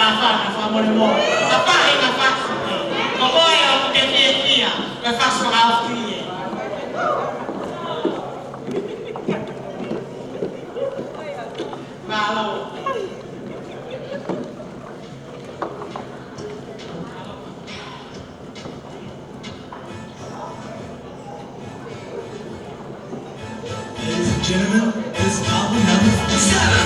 whāwhana, whamore mō. A whahe ka whasu. Ko oe o te whia, ka whasu au whie. Malo. Ladies and gentlemen, this is album number 7.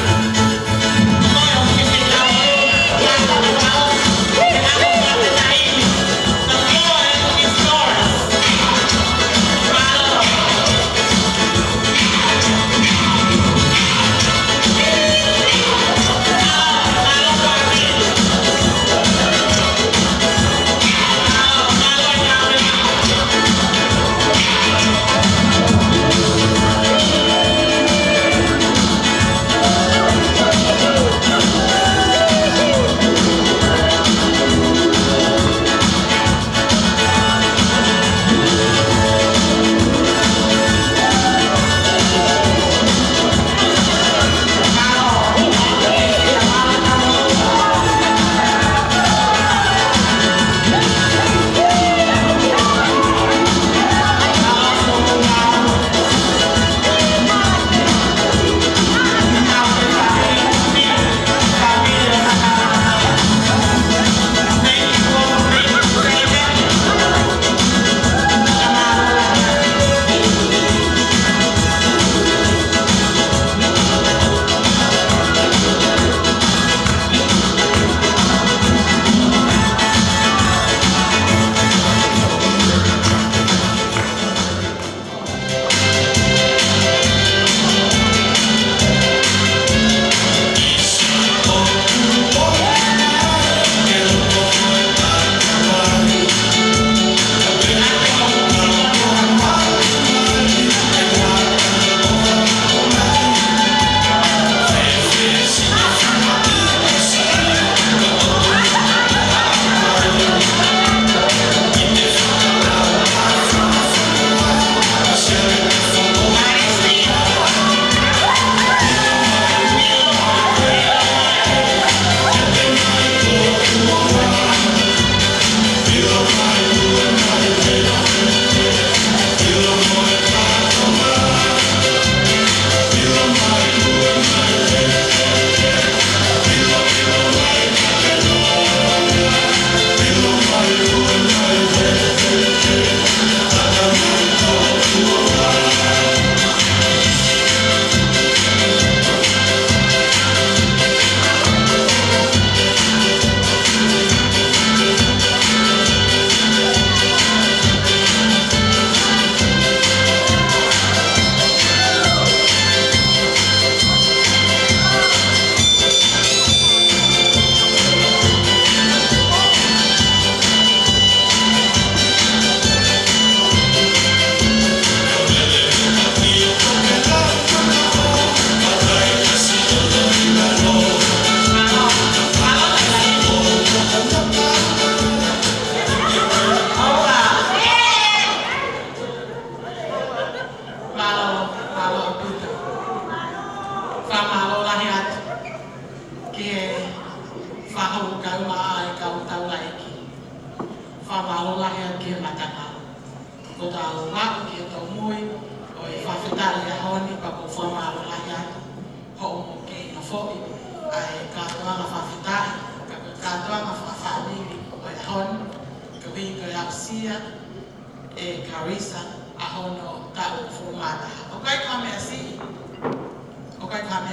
Chariss, ahono tau formata. Okay, come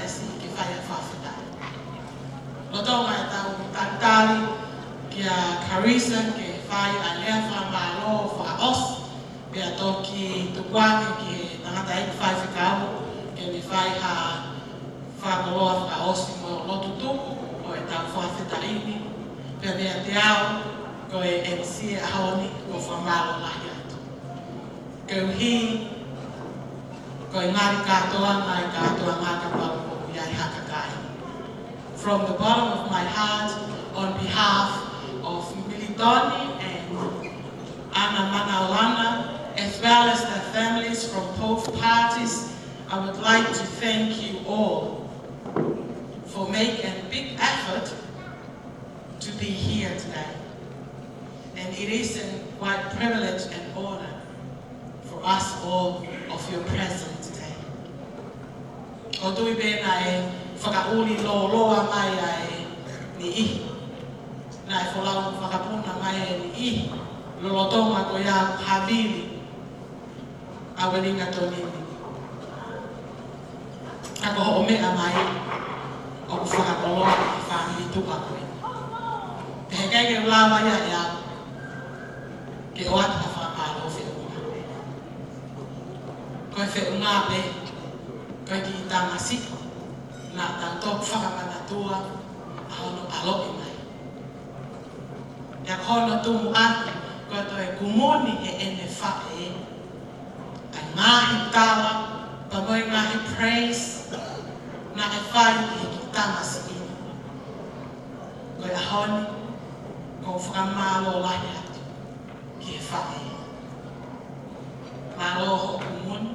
assim, que faz a Fakafetai. Lotu mai tau tantari que a Chariss que faz a leva malo fa os que a toki Tukasi que nangata ai faz ficavo que me faz a fagolo a os mo Lotu o tau Fakafetai que me ateau ko e MC ahoni ko fa malo la ya. He from the bottom of my heart, on behalf of Famili and Anna Manaulana, as well as the families from both parties, I would like to thank you all for making a big effort be here today. And it is a great privilege and honor for us all of your presence today. O tui bēnā e whakauri lo loa mai ai ni ihi. Nā e wholau whakapuna mai e ni ihi. Lolotonga ko ia Famili. Awaringa tonini. Ako ho mea mai o ku whakapoloa ki Famili tuka koe. He kei ke lawa ia ia ke o atu ka whakapalo whiunga. Koe whiunga pe, koe ki tanga siko, nā tantok whakamanatua a hono aloki mai. Ia kono tumu atu, koe toi kumoni he ene whae. Ai ngahi tawa, pamoi ngahi praise, nā e whai ki he ki tanga siko. Koe a honi, ko whakamalo lahi atu, ki he whae. Malo ho kumoni,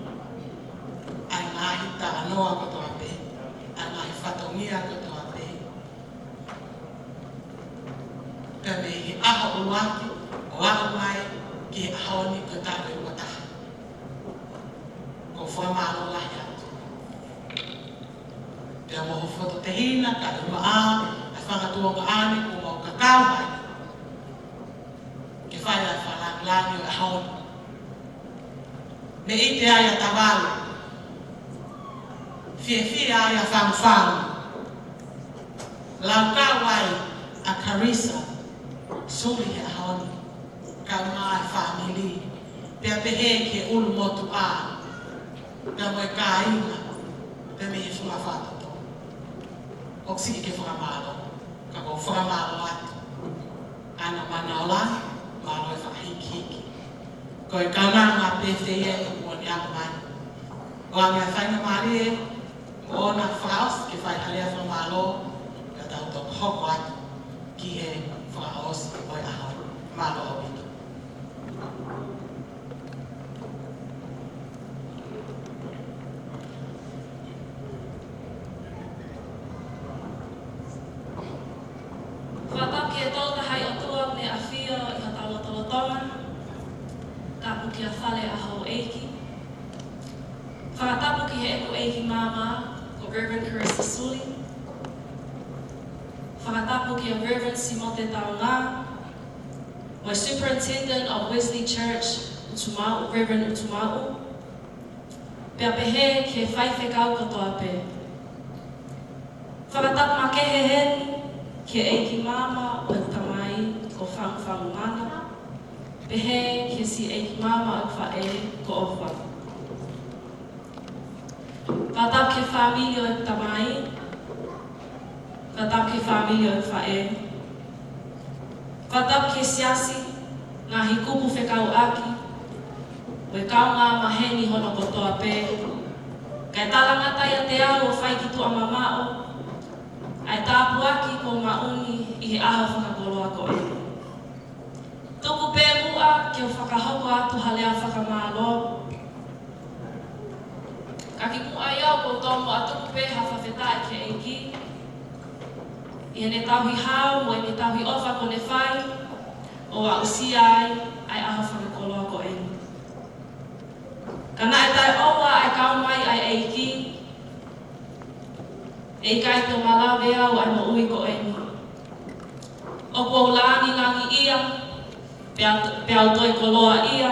ai ngahi ta anoa kotoa pe, ai ngahi whatongia kotoa pe. Ka me he aho uaki, o aho mai, ki he ahoni ko tāwe wataha. Ko whamalo lahi atu. Pea moho whoto te hina, ka ima a whangatua ka ane ko mau kakao mai. Ke whai ai whalanglani o ahoni. Me ite ai a tawala. Fie ai a whangwhang. Lau kawai a Chariss, suri he ahoni. Ka mai Famili. Pea pehe ke ulu motu a. Ka moe ka inga. Pea me he whunga whatoto. Oksi ke whangamalo. Ka ko whangamalo atu. Ana mana ola, malo e whakahiki. Ko e kaunga ngā pēwhē e o ni ako mai. O a mea whainga maari e, o na whaos ke whai alea whamalo, ka tau tō hoko atu ki he whaos o e aho malo o bitu. Whatake e tōka hai atua me a whia I ha taulotolotonga. Tapu ki a whale aho eiki. Whakatapu ki he eko eiki māma ko Reverend Chariss Suli. Whakatapu ki a Reverend Simote Taonga. My Superintendent of Wesley Church, Utumau, Reverend Utumau. Pea pehe ke whaiwhekau katoa pe. Whakatapu ma kehe heni ki eiki māma o tamai ko whangwhangu mana. Pehe ke si eiki mama ak whae ko ofa. Whatap ke Famili o ek tamai. Whatap ke Famili o ek whae. Whatap ke siasi ngahi kupu whekau aki. Oe kau ngā maheni hono kotoa pe. Kai talangata ia te au o whai ki tua mamao. Ai tāpu aki ko mauni I he aho whakakoloa ko e. Tuku pē mua ki o whakahoko atu halea whakamālo. Ka ki mua iau ko tōmu a tuku pē Fakafetai ke eiki. I hene tauhi hau mo ene tauhi ofa ko ne whai. O a usia ai aho whakakoloa ko e. Kana e tai owa ai kau mai ai eiki. E kai te malawe au ai mo ui ko e ni. O kou lani ngangi ia. Pea toi koloa ia.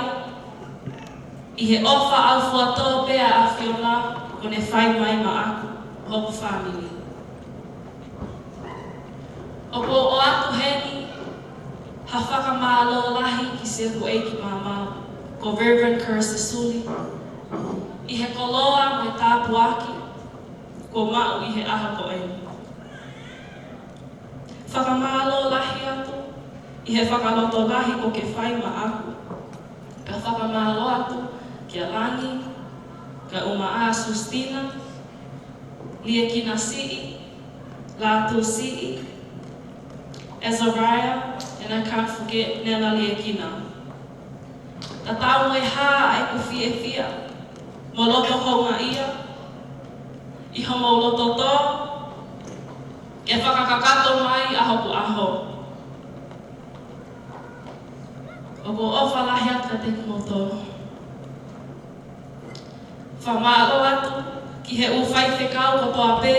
I he ofa au fuatoa pea a whiona ko ne whai mai ma aku, Hoko Famili. O ko o aku heni, ha whakamālo lahi ki se hu eiki māmau, ko Reverend Chariss Suli. I he koloa me tāpu aki, ko mau I he aha ko e. Whakamālo lahi atu, I he whakaloto lahi ko ke whai ma aku. Ka whakamālo atu ki a rangi, ka uma a Sustina, lia kina si'i, Lotu si'i, Azariah, and I can't forget Nana lia kina. Ta tau mai hā ai ku fie fia, mo loto honga ia, I homo loto tō, e whakakakato mai aho ku aho. O ko ofa lahi atu te kumoto. Whamalo atu ki he uwhai whekau ko toa pē,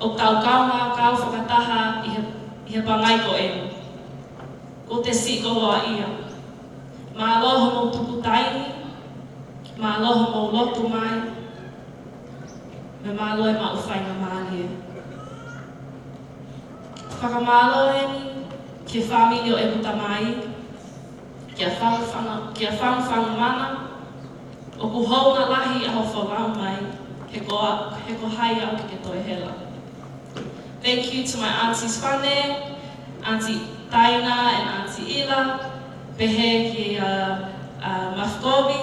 o tau kaunga kau whakataha i he pangai ko e. Ko te si ko loa ia. Mā aloha mō tuku taini, mā aloha mō lotu mai, me mā aloha mā uwhainga mālia. Whakamālo e ni, ke Famili o e puta mai, kia whangwhanga mana, o ku hounga lahi a ho whawau mai, he ko hai au ke toi hela. Thank you to my aunties whane, Auntie Taina and Auntie Ila, pehe ki Mafkobi,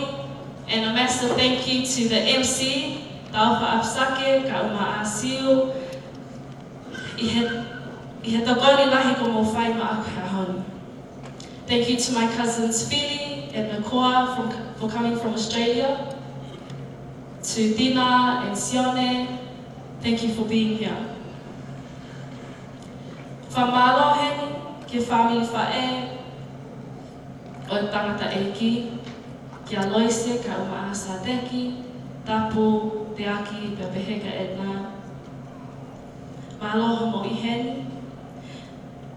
and a massive thank you to the MC, Taufa Apsake, ka uma asiu, I he takoni lahi ko mo whai ma aku hea honi. Thank you to my cousins Famili and Nakoa for coming from Australia. To Dina and Sione, thank you for being here. Whamalo heni, ke Famili whae, o tangata eiki, kia loise ka uma asa teki, tapu, te aki, pepeheka etna. Maloha mo i heni.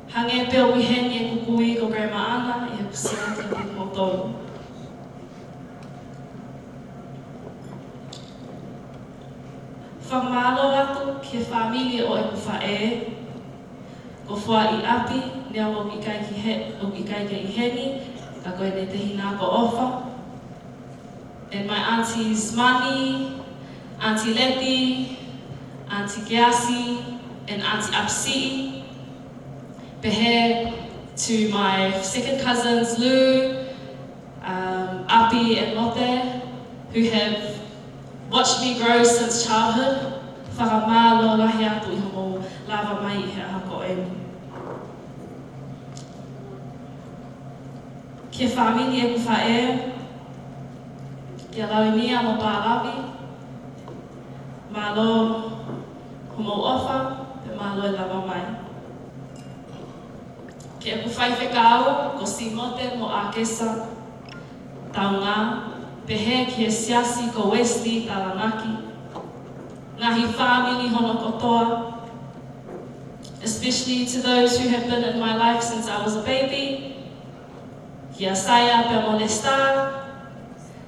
Hange peo i heni e kukui ko Grandma Ana i he kusiata te kotonu. Whamalo atu ke Famili o e kuwhae, ko whua i api, nea o i kai ke i heni, ka koe ne te hina ko ofa. And my aunties Mani, Auntie Leti, Auntie Kiasi, and Auntie Apsi. Behe to my second cousins Lou, Api and Lotte, who have watched me grow since childhood. Whakamālo lahi atu I homo lava mai I he hako e. Ke Famili e kuwhae, kia launia mo Pālawi, mālo homo ofa, pe mālo e lava mai. Ke aku whai whekau, ko Simote mo Akesa, taunga, pehe ki he siasi ko Wesley Taranaki, ngahi Famili hono kotoa, especially to those who have been in my life since I was a baby, kia Saya pe Molestar,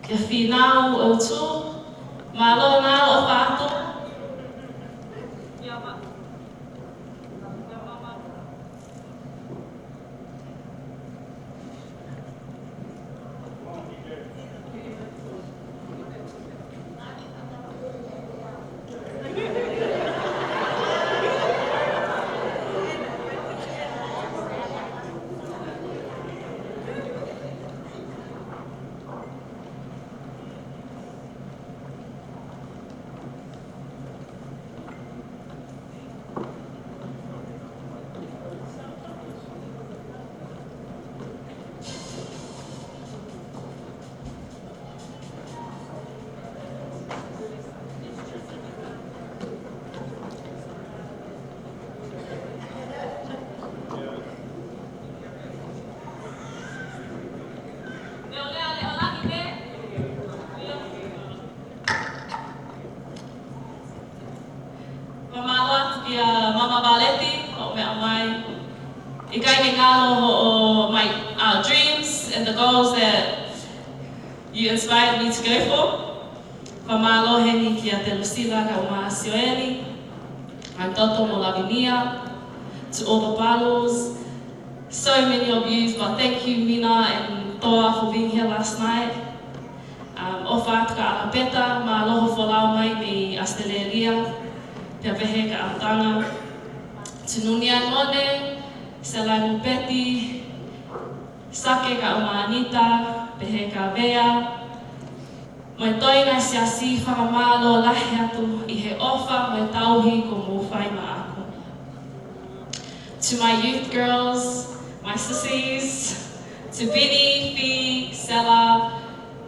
kia Whinau o tu, malo nao o whātu, Mama Baleti, o mea mai, I kai ke ngalo o my dreams and the goals that you inspired me to go for. Whamalo heni ki a te Lucila ka uma Sioeli, I'm Toto mo Lavinia, to all the palos, so many of you, but thank you Mina and Toa for being here last night. O whātuka alapeta, ma aloha wholau mai me Asteleria, pia pehe ka atanga. Tununia mone, selai mupeti, sake ka uma Anita, pehe ka Bea. Mai toina siasi whakamalo lahi atu I he ofa mai tauhi ko mōwhai ma aku. To my youth girls, my sissies, to Bini, Fi, Sela,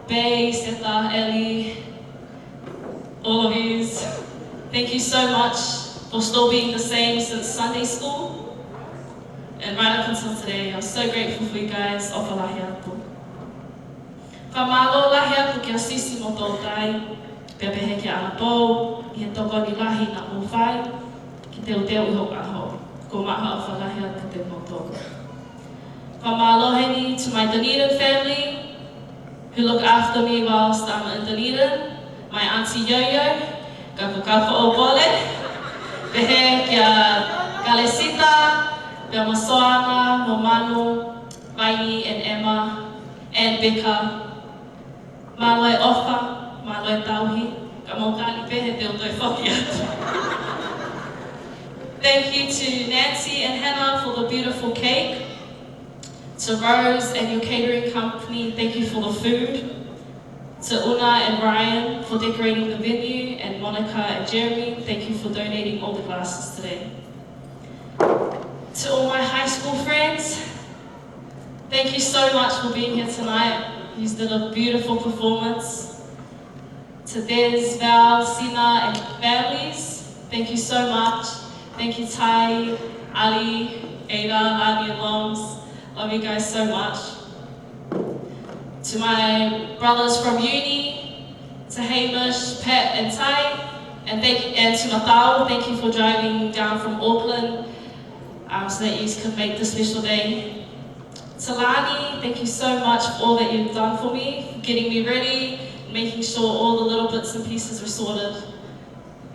Bay, Setha, Ellie, all of you, thank you so much for still being the same since Sunday school. And right up until today, I'm so grateful for you guys. Ofa lahi atu. Whamalo lahi atu kia sisi mo tō tai, pepehe kia ana pō, i he toko ni lahi na mōwhai, ki te uteo i hoka aho, ko maha o whalahi atu te moto. Whamalo to my Dunedin family, who look after me whilst I'm in Dunedin, my auntie Yo-Yo, ka kukaupa o pole, pehe kia Galesita, pia Masoana, Momanu, Vaini and Emma, and Becca, malo e ofa, malo e tauhi, ka maukali pehe te utoi whoki atu. Thank you to Nancy and Hannah for the beautiful cake. To Rose and your catering company, thank you for the food. To Una and Ryan for decorating the venue, and Monica and Jeremy, thank you for donating all the glasses today. To all my high school friends, thank you so much for being here tonight. You did a beautiful performance. To Des, Val, Sina and families, thank you so much. Thank you Tai, Ali, Ada, Lani and Loms. Love you guys so much. To my brothers from uni, to Hamish, Pat and Tai, and to Natal, thank you for driving down from Auckland so that you could make this special day. To Lani, thank you so much for all that you've done for me, getting me ready, making sure all the little bits and pieces were sorted.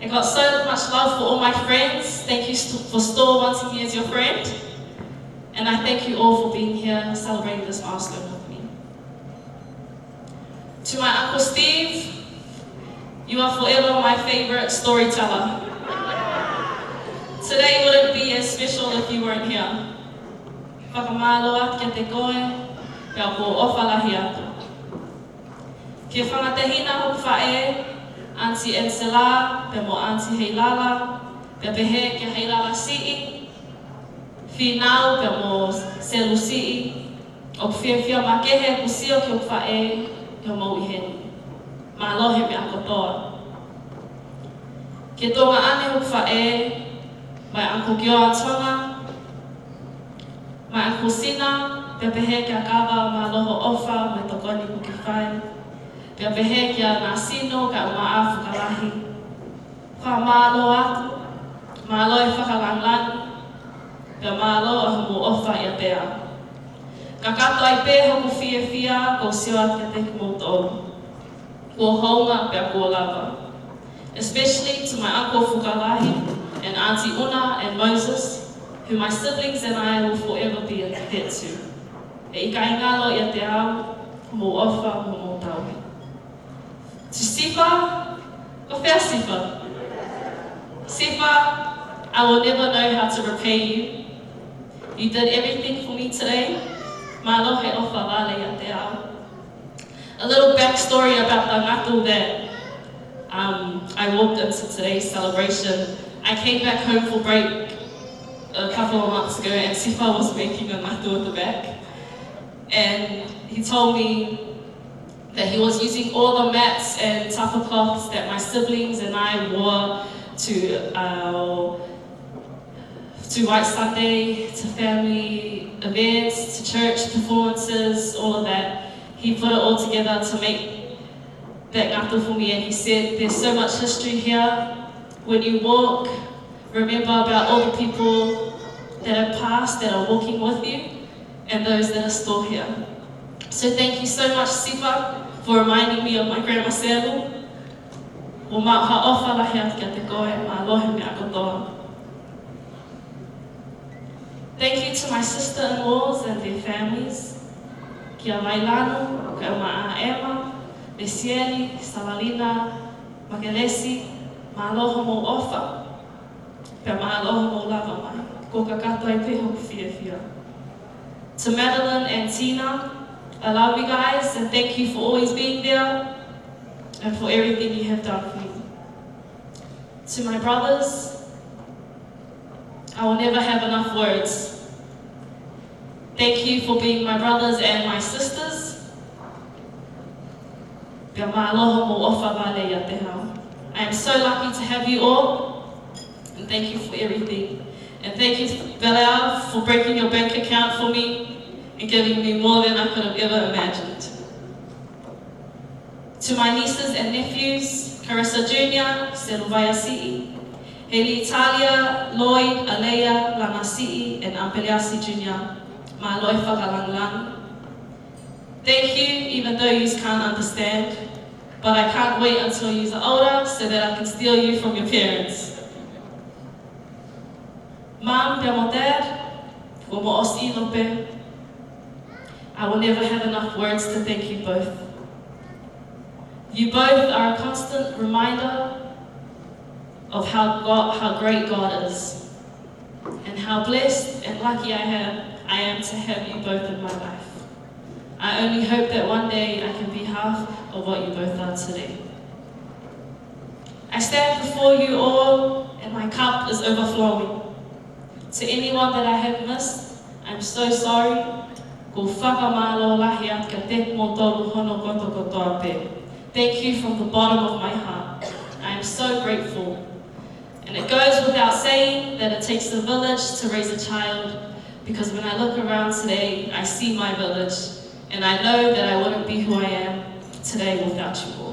I got so much love for all my friends. Thank you for still wanting me as your friend. And I thank you all for being here celebrating this milestone with me. To my Uncle Steve, you are forever my favorite storyteller. Today wouldn't be as special if you weren't here. Whakamalo atu kia te koe, pia ko owhalahi atu. Kia whangatehina hoku whae, Auntie Ensela, pe mo Auntie Heilala, pe pehe kia Heilala Si'i, Whinau pe mo Selu Si'i, o whiawhia makehe kusio ki o whae kia mau iheni. Mālohe me akotoa. Kia tonga ane hoku whae, mai Uncle Gioa Tonga, mai Uncle Sina, pe pehe kia kawa māloho ofa me tokoni kuki whae. Pia pehe kia ngā sino ka umaa whakalahi. Wha mālo atu, mālo e whakalanglangi, pia mālo a humu ofa i a pēa. Ka kato ai pē hoku whiawhia ko sioa kia te kumoto. Kua hounga pia kua lava. Especially to my uncle Fukalahi and Auntie Una and Moses, who my siblings and I will forever be a debt to. E ika ingalo i a te au, humu ofa, humu tauhi. To Sifa, go whea Sifa. Sifa, I will never know how to repay you. You did everything for me today. Mālohe ofa wale a te ao. A little backstory about the ngatu that I walked into today's celebration. I came back home for break a couple of months ago and Sifa was making a ngatu at the back. And he told me that he was using all the mats and tapa cloths that my siblings and I wore to White Sunday, to family events, to church performances, all of that. He put it all together to make that ngatu for me, and he said, there's so much history here. When you walk, remember about all the people that have passed, that are walking with you, and those that are still here. So thank you so much, Sifa, for reminding me of my grandma Selu. O ma ha ofa lahi atu kia te koe, ma alohe me akotoa. Thank you to my sister-in-laws and their families. Kia Mailanu, ka uma a Emma, Besieli, Savalina, Magalesi, ma aloha mo ofa, pe ma aloha mo lava mai, ko ka kato ai pe hoku whiawhia. To Madeline and Tina, I love you guys and thank you for always being there and for everything you have done for me. To my brothers, I will never have enough words. Thank you for being my brothers and my sisters. I am so lucky to have you all and thank you for everything. And thank you, Bella, for breaking your bank account for me and giving me more than I could have ever imagined. To my nieces and nephews, Carissa Jr., Seluvaya Si'i, Heli Italia, Lloyd, Alea, Lanasi'i, and Ampeliasi Jr., Maloi Whakalanglang. Thank you, even though you can't understand, but I can't wait until you're older so that I can steal you from your parents. Mom, Pia Dad, Wamo Osi Lope, I will never have enough words to thank you both. You both are a constant reminder of how great God is, and how blessed and lucky I am to have you both in my life. I only hope that one day I can be half of what you both are today. I stand before you all, and my cup is overflowing. To anyone that I have missed, I'm so sorry. Ko whakamalo lahi at ka te mo tolu hono koto kotoa pe. Thank you from the bottom of my heart. I am so grateful. And it goes without saying that it takes a village to raise a child, because when I look around today, I see my village, and I know that I wouldn't be who I am today without you.